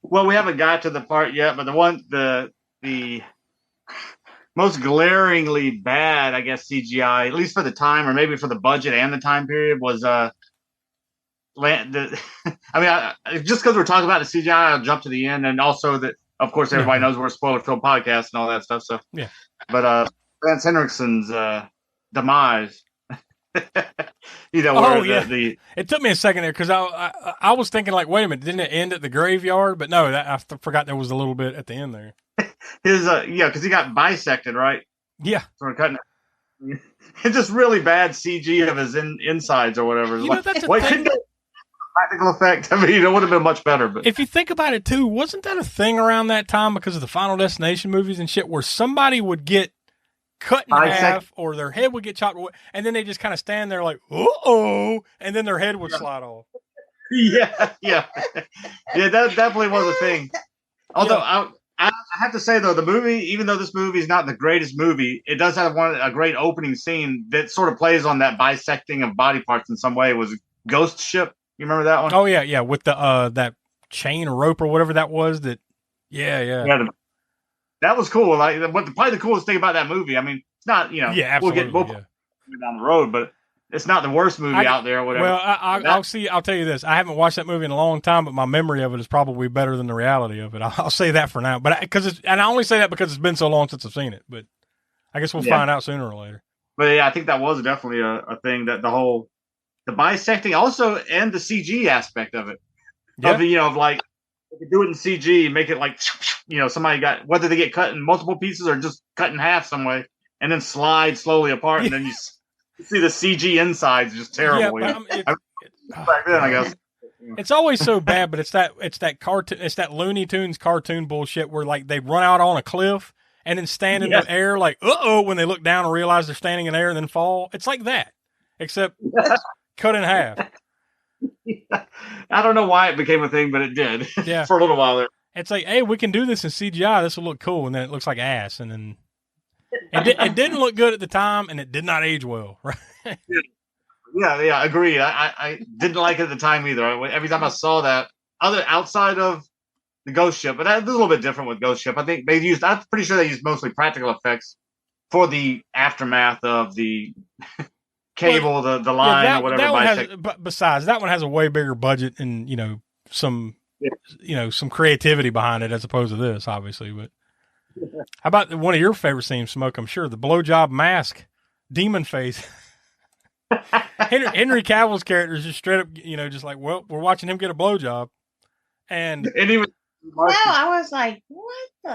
Well, we haven't got to the part yet, but the most glaringly bad, I guess, CGI, at least for the time, or maybe for the budget and the time period, was just because we're talking about the CGI, I'll jump to the end, and also that, of course, everybody knows we're a spoiler-filled podcast and all that stuff. So yeah, but Lance Henriksen's demise. It took me a second there because I was thinking wait a minute, didn't it end at the graveyard? But no, I forgot there was a little bit at the end there. His because he got bisected, right? Yeah, sort of cutting. It's just really bad CG of his insides or whatever. That's a thing. Practical effect. I mean, it would have been much better. But if you think about it too, wasn't that a thing around that time because of the Final Destination movies and shit, where somebody would get cut in half or their head would get chopped, and then they just kind of stand there uh-oh, and then their head would slide off. Yeah, that definitely was a thing. Although I have to say though, the movie, even though this movie is not the greatest movie, it does have a great opening scene that sort of plays on that bisecting of body parts in some way. It was Ghost Ship. You remember that one? Oh yeah, with the that chain or rope or whatever that was. That that was cool. Probably the coolest thing about that movie. I mean, it's not absolutely, we'll down the road, but it's not the worst movie out there or whatever. Well, I'll tell you this. I haven't watched that movie in a long time, but my memory of it is probably better than the reality of it. I'll say that for now. But I only say that because it's been so long since I've seen it. But I guess we'll find out sooner or later. But yeah, I think that was definitely a thing, that the bisecting also, and the CG aspect of it. Yeah. You could do it in CG, make it somebody whether they get cut in multiple pieces or just cut in half some way, and then slide slowly apart, and then you see the CG insides just terrible. Yeah, back then, I guess. It's always so bad, but it's that cartoon, it's that Looney Tunes cartoon bullshit where they run out on a cliff and then stand in the air when they look down and realize they're standing in air and then fall. It's like that, except cut in half. I don't know why it became a thing, but it did. Yeah. For a little while there. It's hey, we can do this in CGI. This will look cool, and then it looks like ass, and then it didn't look good at the time, and it did not age well. Right? Yeah, agreed. I didn't like it at the time either. Every time I saw that, outside of the Ghost Ship, but that's a little bit different with Ghost Ship. I think I'm pretty sure they used mostly practical effects for the aftermath of the cable, the line, or whatever. Besides, that one has a way bigger budget and some creativity behind it as opposed to this, obviously. But how about one of your favorite scenes, Smoke? I'm sure the blowjob mask, demon face. Henry Cavill's character is just straight up, just we're watching him get a blowjob, and he was. Well, I was like, what the?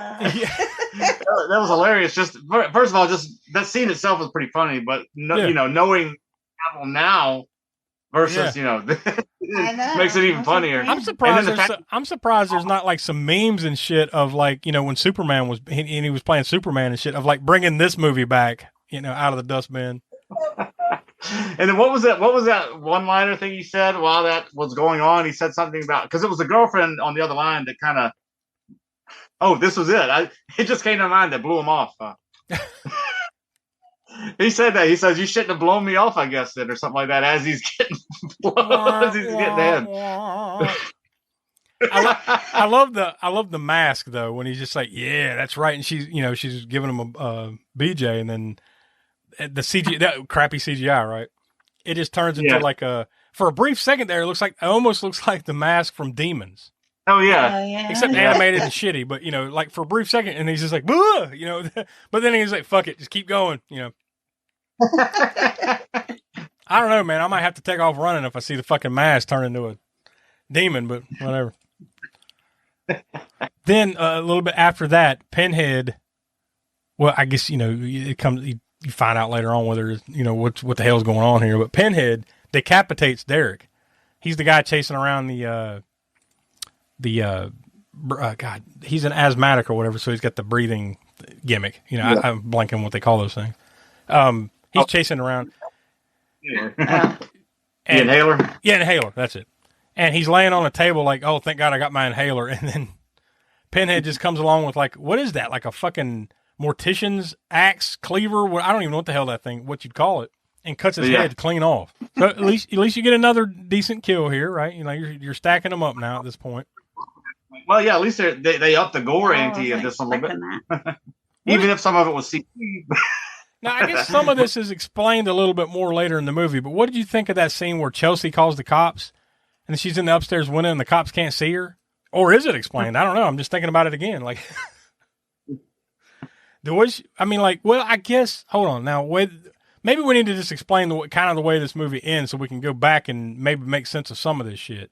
That was hilarious. Just first of all, just that scene itself was pretty funny, but knowing Cavill now versus makes it even funnier. I'm surprised there's not some memes and shit of when Superman was and he was playing Superman and shit of bringing this movie back out of the dustbin. And then what was that one-liner thing he said while that was going on? He said something about, because it was the girlfriend on the other line that kind of, this was it. It just came to mind that blew him off. He said that. He says, you shouldn't have blown me off, I guess, or something like that, as he's getting head. I love the mask though, when he's just yeah, that's right, and she's giving him a BJ, and then the CG, that crappy CGI, right? It just turns into for a brief second there, it almost looks like the mask from Demons. Oh yeah. Except animated and shitty, but for a brief second, and he's just but then he's fuck it, just keep going, I don't know, man. I might have to take off running if I see the fucking mask turn into a demon, but whatever. Then a little bit after that, Pinhead. Well, I guess it comes. You find out later on whether what the hell's going on here. But Pinhead decapitates Derek, He's the guy chasing around God, he's an asthmatic or whatever, so he's got the breathing gimmick. You know, I'm blanking what they call those things. He's chasing around. The inhaler? Yeah, inhaler. That's it. And he's laying on a table like, oh, thank God I got my inhaler. And then Pinhead just comes along with like, what is that? Like a fucking mortician's axe cleaver? I don't even know what you'd call it. And cuts his head clean off. So at least you get another decent kill here, right? You know, you're stacking them up now at this point. Well, yeah, at least they upped the gore ante of this a little bit. Even if some of it was CG. Now, I guess some of this is explained a little bit more later in the movie, but what did you think of that scene where Chelsea calls the cops and she's in the upstairs window and the cops can't see her? Or is it explained? I don't know. I'm just thinking about it again. Like, I guess, hold on. Now, maybe we need to just explain the way this movie ends so we can go back and maybe make sense of some of this shit.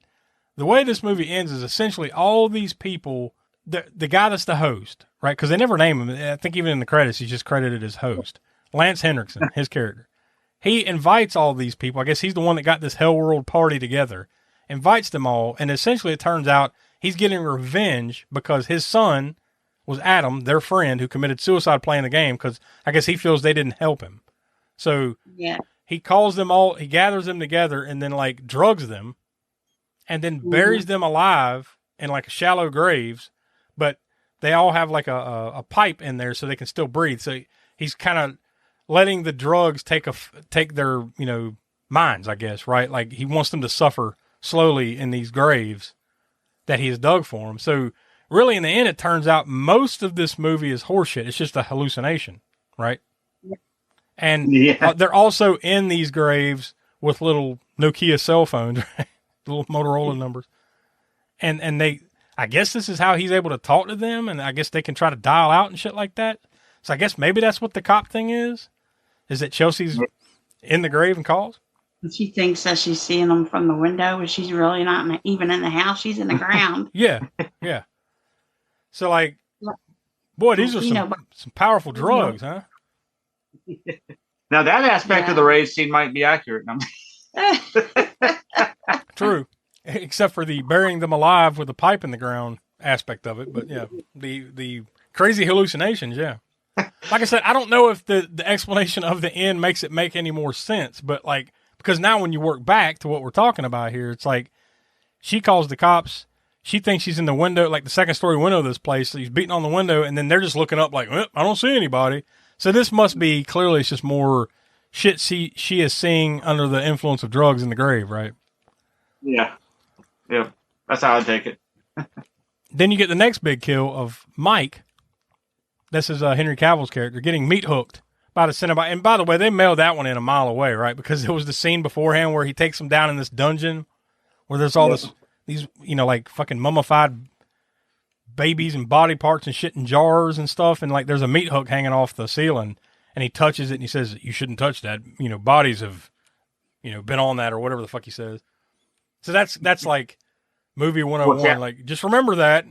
The way this movie ends is essentially all these people, the guy that's the host, right? Because they never name him. I think even in the credits, he's just credited as host. Lance Henriksen, his character. He invites all these people. I guess he's the one that got this Hellworld party together. Invites them all, and essentially it turns out he's getting revenge because his son was Adam, their friend, who committed suicide playing the game because I guess he feels they didn't help him. So he calls them all, he gathers them together and then like drugs them and then buries them alive in like shallow graves, but they all have like a pipe in there so they can still breathe. So he's kind of letting the drugs take their, you know, minds, I guess, right? Like he wants them to suffer slowly in these graves that he has dug for them. So really in the end, it turns out most of this movie is horseshit. It's just a hallucination, right? And they're also in these graves with little Nokia cell phones, right? Little Motorola numbers. And I guess this is how he's able to talk to them, and I guess they can try to dial out and shit like that. So I guess maybe that's what the cop thing is that Chelsea's in the grave and calls? She thinks that she's seeing them from the window, but she's really not even in the house. She's in the ground. Yeah. So, like, boy, these are some powerful drugs, huh? Now, that aspect of the rave scene might be accurate. True. Except for the burying them alive with a pipe in the ground aspect of it. But, yeah, the crazy hallucinations, yeah. Like I said, I don't know if the explanation of the end makes it make any more sense. But, like, because now when you work back to what we're talking about here, it's like she calls the cops. She thinks she's in the window, like the second story window of this place. So he's beating on the window, and then they're just looking up like, I don't see anybody. So this must be, clearly it's just more shit she is seeing under the influence of drugs in the grave, right? Yeah. That's how I take it. Then you get the next big kill of Mike. This is Henry Cavill's character getting meat hooked by the Cenobite. And by the way, they mailed that one in a mile away, right? Because it was the scene beforehand where he takes them down in this dungeon where there's all these, you know, like fucking mummified babies and body parts and shit in jars and stuff. And like there's a meat hook hanging off the ceiling and he touches it and he says, you shouldn't touch that. You know, bodies have, you know, been on that or whatever the fuck he says. So that's like movie 101. Like, just remember that.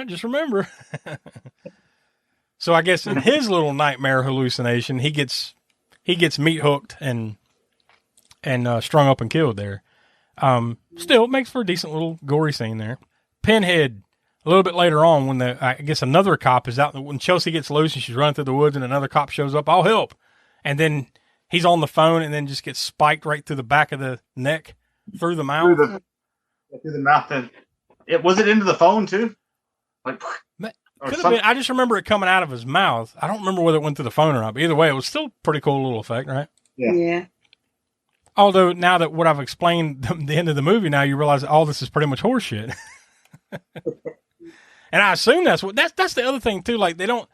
Just remember. So I guess in his little nightmare hallucination, he gets meat hooked and strung up and killed there. Still, it makes for a decent little gory scene there. Pinhead, a little bit later on, when I guess another cop is out, when Chelsea gets loose and she's running through the woods and another cop shows up, I'll help. And then he's on the phone and then just gets spiked right through the back of the neck, through the mouth. Through the mouth. And was it into the phone too? Like, could have been. I just remember it coming out of his mouth. I don't remember whether it went through the phone or not, but either way, it was still a pretty cool little effect, right? Yeah. Although now that what I've explained the end of the movie, now you realize that all this is pretty much horseshit. And I assume that's the other thing too. Like they don't.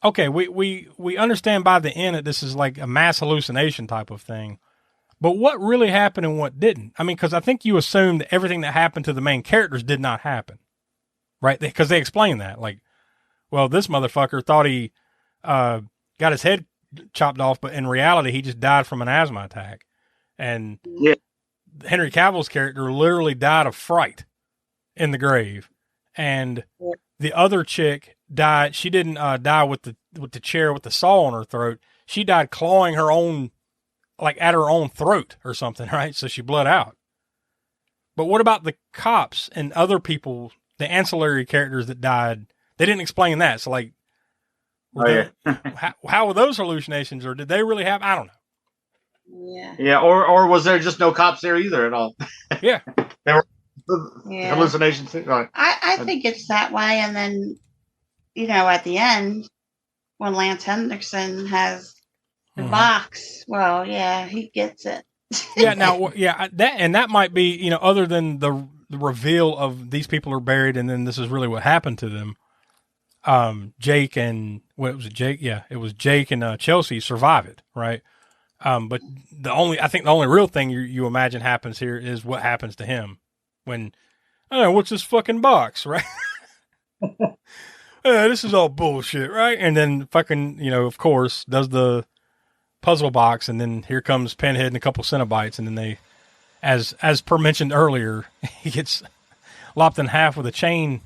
Okay, we understand by the end that this is like a mass hallucination type of thing. But what really happened and what didn't? I mean, because I think you assumed that everything that happened to the main characters did not happen, right? Because they explain that. Like, well, this motherfucker thought he got his head chopped off, but in reality, he just died from an asthma attack. And Henry Cavill's character literally died of fright in the grave. And the other chick died. She didn't die with the chair with the saw on her throat. She died clawing her own, like at her own throat or something, right? So she bled out. But what about the cops and other people, the ancillary characters that died? They didn't explain that. So, like, how were those hallucinations, or did they really have? I don't know. Yeah. Yeah, or was there just no cops there either at all? Yeah. They were Yeah. hallucinations. Right. I think it's that way. And then, at the end, when Lance Henriksen has the box, well, yeah, he gets it. Yeah. Now, that might be, other than the reveal of these people are buried and then this is really what happened to them. Jake and what was it? Jake? Yeah, it was Jake and Chelsea survive it, right? But I think the only real thing you imagine happens here is what happens to him when, what's this fucking box, right? This is all bullshit, right? And then fucking, of course, does the puzzle box, and then here comes Pinhead and a couple Cenobites, and then they, as per mentioned earlier, he gets lopped in half with a chain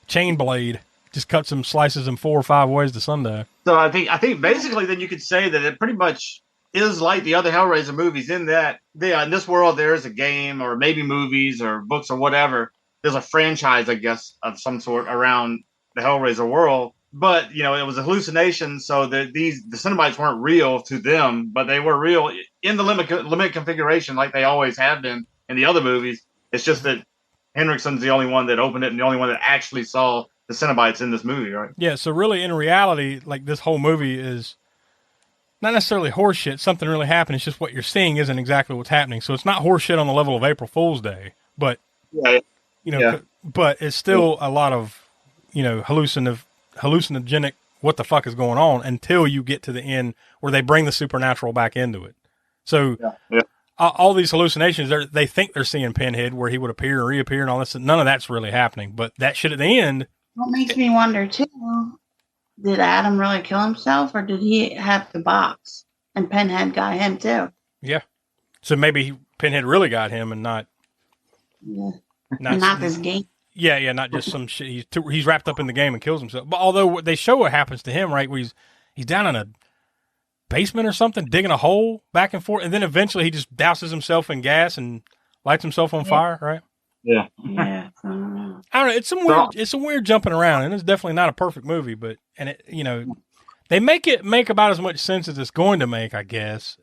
blade. Just cuts him, slices him 4 or 5 ways to Sunday. So I think basically then you could say that it pretty much is like the other Hellraiser movies in that in this world there is a game or maybe movies or books or whatever. There's a franchise, I guess, of some sort around the Hellraiser world. But, it was a hallucination, so the Cenobites weren't real to them, but they were real in the limit configuration like they always have been in the other movies. It's just that Henriksen's the only one that opened it and the only one that actually saw the Cenobites in this movie, right? Yeah, so really, in reality, like, this whole movie is not necessarily horseshit. Something really happened. It's just what you're seeing isn't exactly what's happening. So it's not horseshit on the level of April Fool's Day, but, but it's still a lot of, hallucinogenic, what the fuck is going on until you get to the end where they bring the supernatural back into it. So all these hallucinations, they think they're seeing Pinhead where he would appear and reappear and all this. None of that's really happening, but that shit at the end. What makes me wonder, too, did Adam really kill himself, or did he have the box? And Pinhead got him, too. Yeah. So maybe Pinhead really got him and not... Yeah. Not this game. Yeah, not just some shit. He's wrapped up in the game and kills himself. But although they show what happens to him, right, where he's down in a basement or something, digging a hole back and forth, and then eventually he just douses himself in gas and lights himself on fire, right? Yeah. Yeah. I don't know. It's some weird jumping around, and it's definitely not a perfect movie, but they make it make about as much sense as it's going to make, I guess.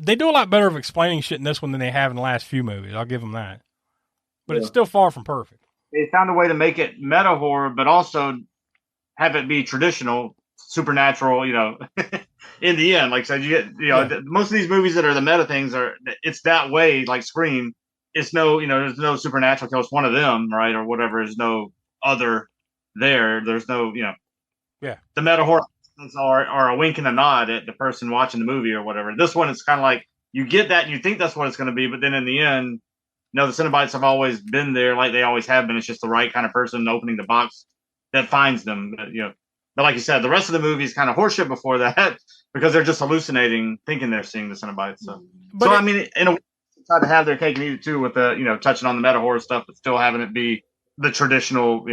They do a lot better of explaining shit in this one than they have in the last few movies. I'll give them that. But it's still far from perfect. They found a way to make it meta horror, but also have it be traditional, supernatural. In the end, like I said, you get most of these movies that are the meta things it's that way, like Scream. It's there's no supernatural kill. It's one of them, right? Or whatever. There's no other there. There's no, the meta horror are a wink and a nod at the person watching the movie or whatever. This one, it's kind of like you get that and you think that's what it's going to be, but then in the end, the Cenobites have always been there, like they always have been. It's just the right kind of person opening the box that finds them. But like you said, the rest of the movie is kind of horseshit before that because they're just hallucinating, thinking they're seeing the Cenobites. So I mean, in a way, try to have their cake and eat it too with the touching on the meta horror stuff, but still having it be the traditional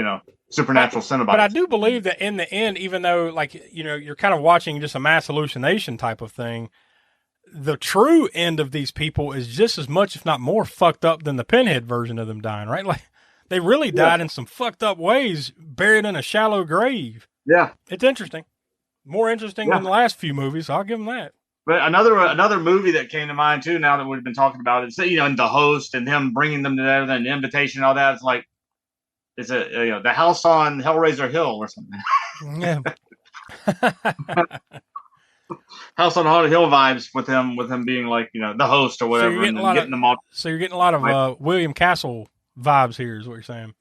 supernatural Cenobites. But I do believe that in the end, even though you're kind of watching just a mass hallucination type of thing, the true end of these people is just as much, if not more, fucked up than the Pinhead version of them dying. Right? Like they really died in some fucked up ways, buried in a shallow grave. Yeah, it's interesting, more interesting than the last few movies. So I'll give them that. But another movie that came to mind too, now that we've been talking about it, and the host and him bringing them together and the invitation and all that. It's like, it's the house on Hellraiser Hill or something. Yeah. House on Haunted Hill vibes with him being like, the host or whatever. So you're getting a lot of William Castle vibes here is what you're saying.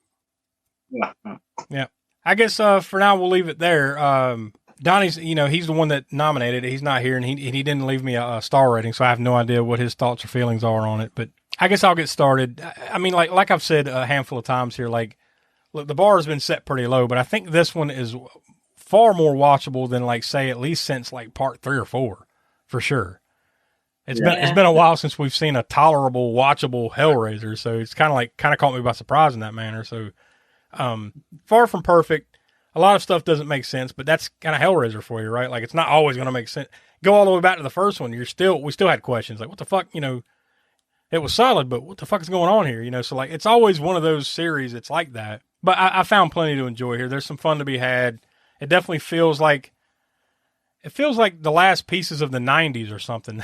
Yeah. I guess for now we'll leave it there. Donnie's, he's the one that nominated it. He's not here, and he didn't leave me a star rating, so I have no idea what his thoughts or feelings are on it. But I guess I'll get started. I mean, like I've said a handful of times here, like, look, the bar has been set pretty low, but I think this one is far more watchable than, like, say, at least since, like, part 3 or 4, for sure. It's been a while since we've seen a tolerable, watchable Hellraiser, so it's kind of caught me by surprise in that manner. So, far from perfect. A lot of stuff doesn't make sense, but that's kind of Hellraiser for you, right? Like, it's not always going to make sense. Go all the way back to the first one. We still had questions like, what the fuck, it was solid, but what the fuck is going on here? So like it's always one of those series that's like that. But I found plenty to enjoy here. There's some fun to be had. It definitely feels like the last pieces of the '90s or something.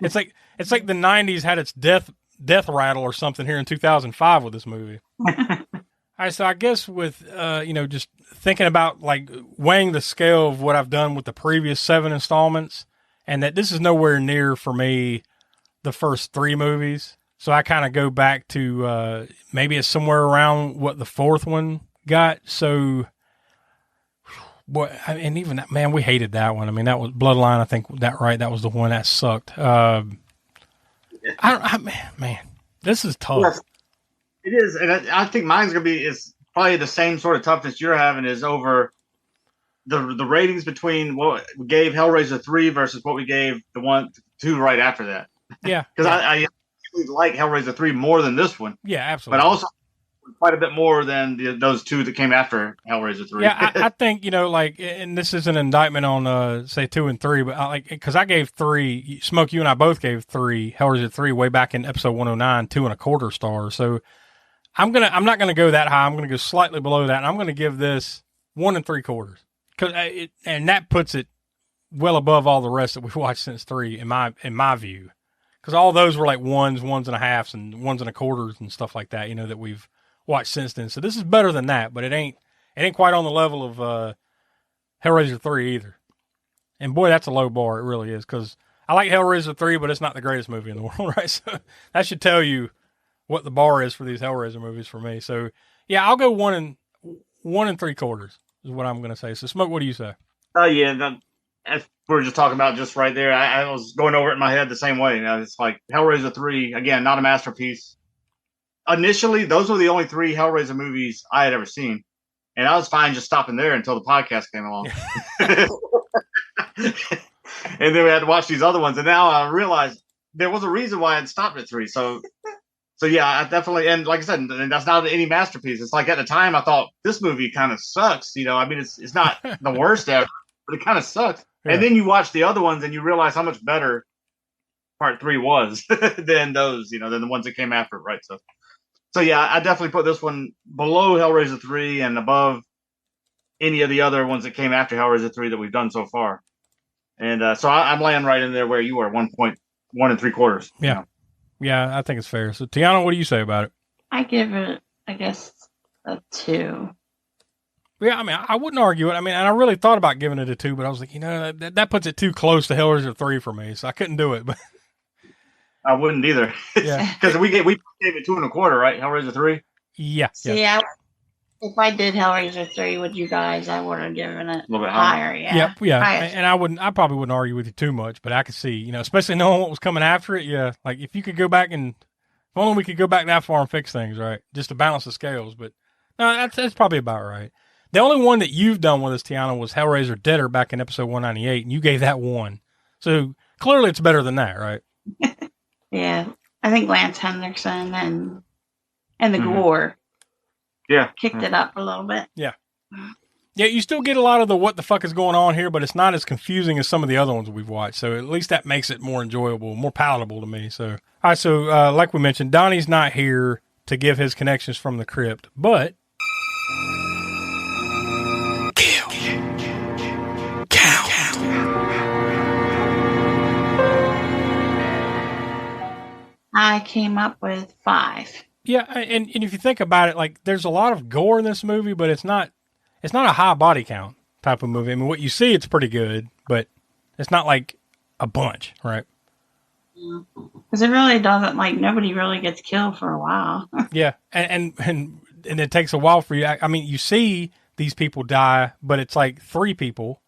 It's like the '90s had its death rattle or something here in 2005 with this movie. All right, so I guess with just thinking about like weighing the scale of what I've done with the previous 7 installments, and that this is nowhere near for me the first 3 movies. So I kind of go back to maybe it's somewhere around what the 4th one got. So, boy, and even that, man, we hated that one. I mean, that was Bloodline. I think that was the one that sucked. Man, this is tough. Yes, it is, and I think mine's gonna be is probably the same sort of toughness you're having is over the ratings between what we gave Hellraiser 3 versus what we gave the 2 right after that. Yeah, because I like Hellraiser 3 more than this one. Yeah, absolutely. But also quite a bit more than those 2 that came after Hellraiser 3. Yeah, I think, like, and this is an indictment on, say, 2 and 3, but because I gave 3, Smoke, you and I both gave 3, Hellraiser 3 way back in episode 109, 2.25 stars. So I'm not going to go that high. I'm going to go slightly below that, and I'm going to give this 1 3/4. And that puts it well above all the rest that we've watched since 3, in my view. Because all those were like 1s, 1.5s, and 1.25s and stuff like that, that we've watched since then. So this is better than that, but it ain't quite on the level of Hellraiser 3 either. And boy, that's a low bar. It really is, because I like Hellraiser 3, but it's not the greatest movie in the world, right? So that should tell you what the bar is for these Hellraiser movies for me. So yeah, I'll go 1 3/4 is what I'm going to say. So Smoke, what do you say? As we were just talking about just right there, I was going over it in my head the same way. It's like Hellraiser 3, again, not a masterpiece. Initially, those were the only 3 Hellraiser movies I had ever seen. And I was fine just stopping there until the podcast came along. And then we had to watch these other ones. And now I realized there was a reason why I had stopped at 3. So yeah, I definitely, and like I said, and that's not any masterpiece. It's like at the time I thought this movie kind of sucks. I mean, it's not the worst ever, but it kind of sucks. Yeah. And then you watch the other ones and you realize how much better part 3 was than those, than the ones that came after, right? So yeah, I definitely put this one below Hellraiser 3 and above any of the other ones that came after Hellraiser 3 that we've done so far. And so I'm laying right in there where you are, 1 3/4. Yeah. Yeah, I think it's fair. So Tiana, what do you say about it? I give it, I guess, a 2. Yeah, I mean, I wouldn't argue it. I mean, and I really thought about giving it a 2, but I was like, that puts it too close to Hellraiser 3 for me, so I couldn't do it. But I wouldn't either. Yeah, because we gave it 2 1/4, right? Hellraiser 3. Yeah. See, if I did Hellraiser 3 with you guys, I would have given it a little bit higher. Yeah. Yep. Yeah. And I probably wouldn't argue with you too much, but I could see, especially knowing what was coming after it. Yeah. Like if you could go back if only we could go back that far and fix things, right? Just to balance the scales. But no, that's probably about right. The only one that you've done with us, Tiana, was Hellraiser Deader back in episode 198, and you gave that 1. So clearly it's better than that, right? Yeah. I think Lance Henriksen and the gore. Yeah. Kicked it up a little bit. Yeah. Yeah, you still get a lot of the what the fuck is going on here, but it's not as confusing as some of the other ones we've watched. So at least that makes it more enjoyable, more palatable to me. So, all right, so like we mentioned, Donnie's not here to give his connections from the crypt, but I came up with 5. Yeah, and if you think about it, like there's a lot of gore in this movie, but it's not a high body count type of movie. I mean, what you see, it's pretty good, but it's not like a bunch, right? Because it really doesn't, like, nobody really gets killed for a while. Yeah, and it takes a while for you. I mean, you see these people die, but it's like 3 people,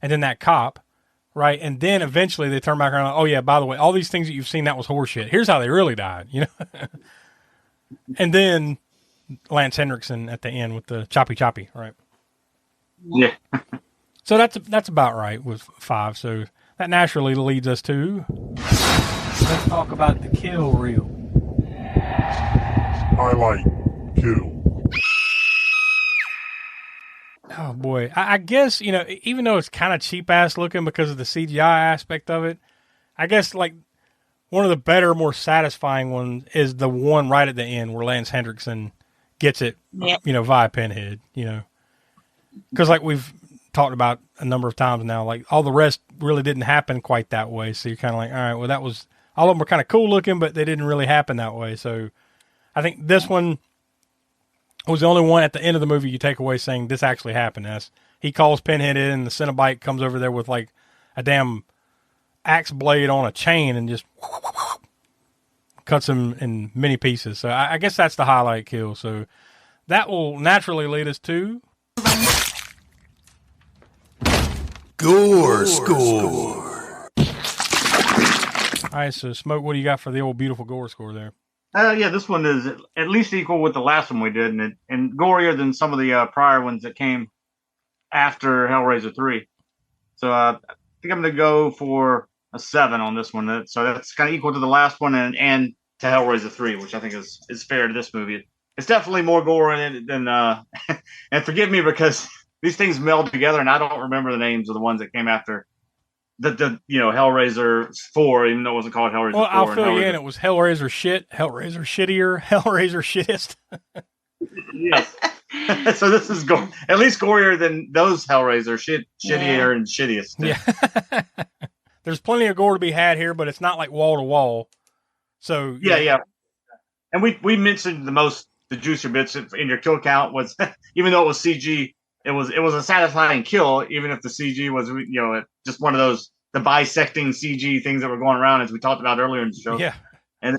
and then that cop, right? And then eventually they turn back around, like, oh yeah, by the way, all these things that you've seen, that was horseshit. Here's how they really died, And then Lance Henriksen at the end with the choppy, right? Yeah. So that's about right with 5. So that naturally leads us to let's talk about the kill reel. Highlight kill. Oh boy, I guess even though it's kind of cheap ass looking because of the CGI aspect of it, I guess like one of the better, more satisfying ones is the one right at the end where Lance Hendrickson gets it, via Pinhead, Because like we've talked about a number of times now, like all the rest really didn't happen quite that way. So you're kind of like, all right, well, that was, all of them were kind of cool looking, but they didn't really happen that way. So I think this one was the only one at the end of the movie you take away saying this actually happened. He calls Pinhead in, and the Cenobite comes over there with like a damn axe blade on a chain and just cuts him in many pieces. So I guess that's the highlight kill. So that will naturally lead us to Gore Score. All right, so Smoke, what do you got for the old beautiful gore score there? This one is at least equal with the last one we did, and gorier than some of the prior ones that came after Hellraiser 3. So I think I'm going to go for a 7 on this one. So that's kind of equal to the last one and to Hellraiser 3, which I think is fair to this movie. It's definitely more gore in it than and forgive me because these things meld together, and I don't remember the names of the ones that came after the Hellraiser 4, even though it wasn't called Hellraiser 4. Well, I'll fill you in. It was Hellraiser shit, Hellraiser shittier, Hellraiser shittest. Yes. So this is at least gorier than those Hellraiser shittier and shittiest. Yeah. There's plenty of gore to be had here, but it's not like wall to wall. So yeah. And we mentioned the juicier bits in your kill count was even though it was CG, it was a satisfying kill, even if the CG was just one of those the bisecting CG things that were going around as we talked about earlier in the show. Yeah. And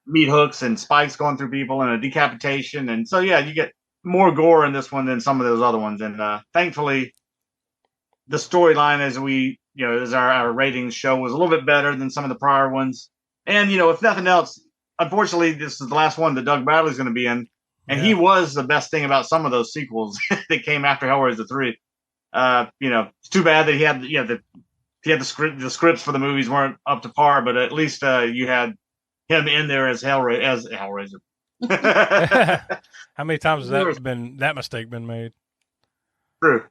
meat hooks and spikes going through people and a decapitation, and so you get more gore in this one than some of those other ones. And thankfully, the storyline as our ratings show was a little bit better than some of the prior ones. And if nothing else, unfortunately, this is the last one that Doug Bradley's going to be in. And he was the best thing about some of those sequels that came after Hellraiser 3. It's too bad that he had the scripts for the movies weren't up to par, but at least you had him in there as Hellraiser. How many times has that mistake been made? True.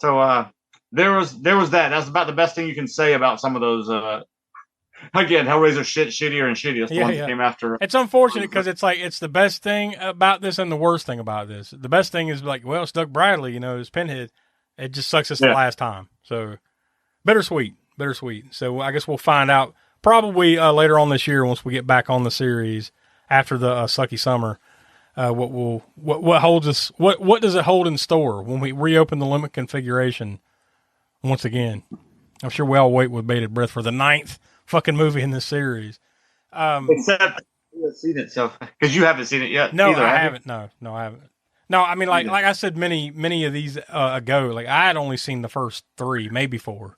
So there was that. That's about the best thing you can say about some of those. Again, Hellraiser shittier and shittiest ones that came after. It's unfortunate because it's like it's the best thing about this and the worst thing about this. The best thing is like, well, it's Doug Bradley, it's Pinhead. It just sucks it's the last time. So bittersweet. So I guess we'll find out probably later on this year once we get back on the series after the sucky summer. What holds us? What does it hold in store when we reopen the limit configuration once again? I'm sure we all wait with bated breath for the 9th fucking movie in this series. Except you haven't seen it, so because you haven't seen it yet. No, either, I haven't. No, I haven't. No, I mean, like I said many of these ago, like I had only seen the first 3, maybe 4,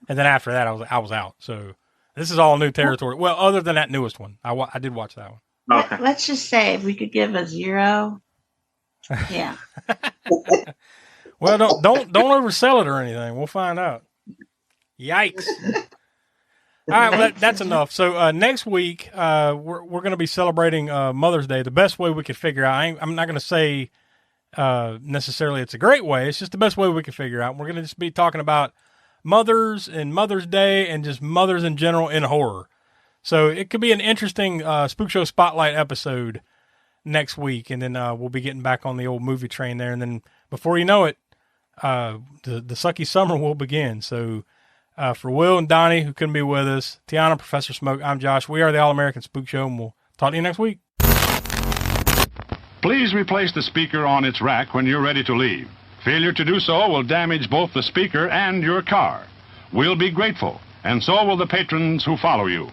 and then after that I was out. So this is all new territory. Well, other than that newest one, I did watch that one. Okay. Let's just say if we could give a 0. Yeah. Well, don't oversell it or anything. We'll find out. Yikes. All right, well, that's enough. So next week, we're going to be celebrating Mother's Day the best way we could figure out. I'm not going to say necessarily it's a great way. It's just the best way we can figure out. We're going to just be talking about mothers and Mother's Day and just mothers in general in horror. So it could be an interesting Spookshow Spotlight episode next week, and then we'll be getting back on the old movie train there. And then before you know it, the sucky summer will begin. So for Will and Donnie, who couldn't be with us, Tiana, Professor Smoke, I'm Josh. We are the All-American Spook Show, and we'll talk to you next week. Please replace the speaker on its rack when you're ready to leave. Failure to do so will damage both the speaker and your car. We'll be grateful, and so will the patrons who follow you.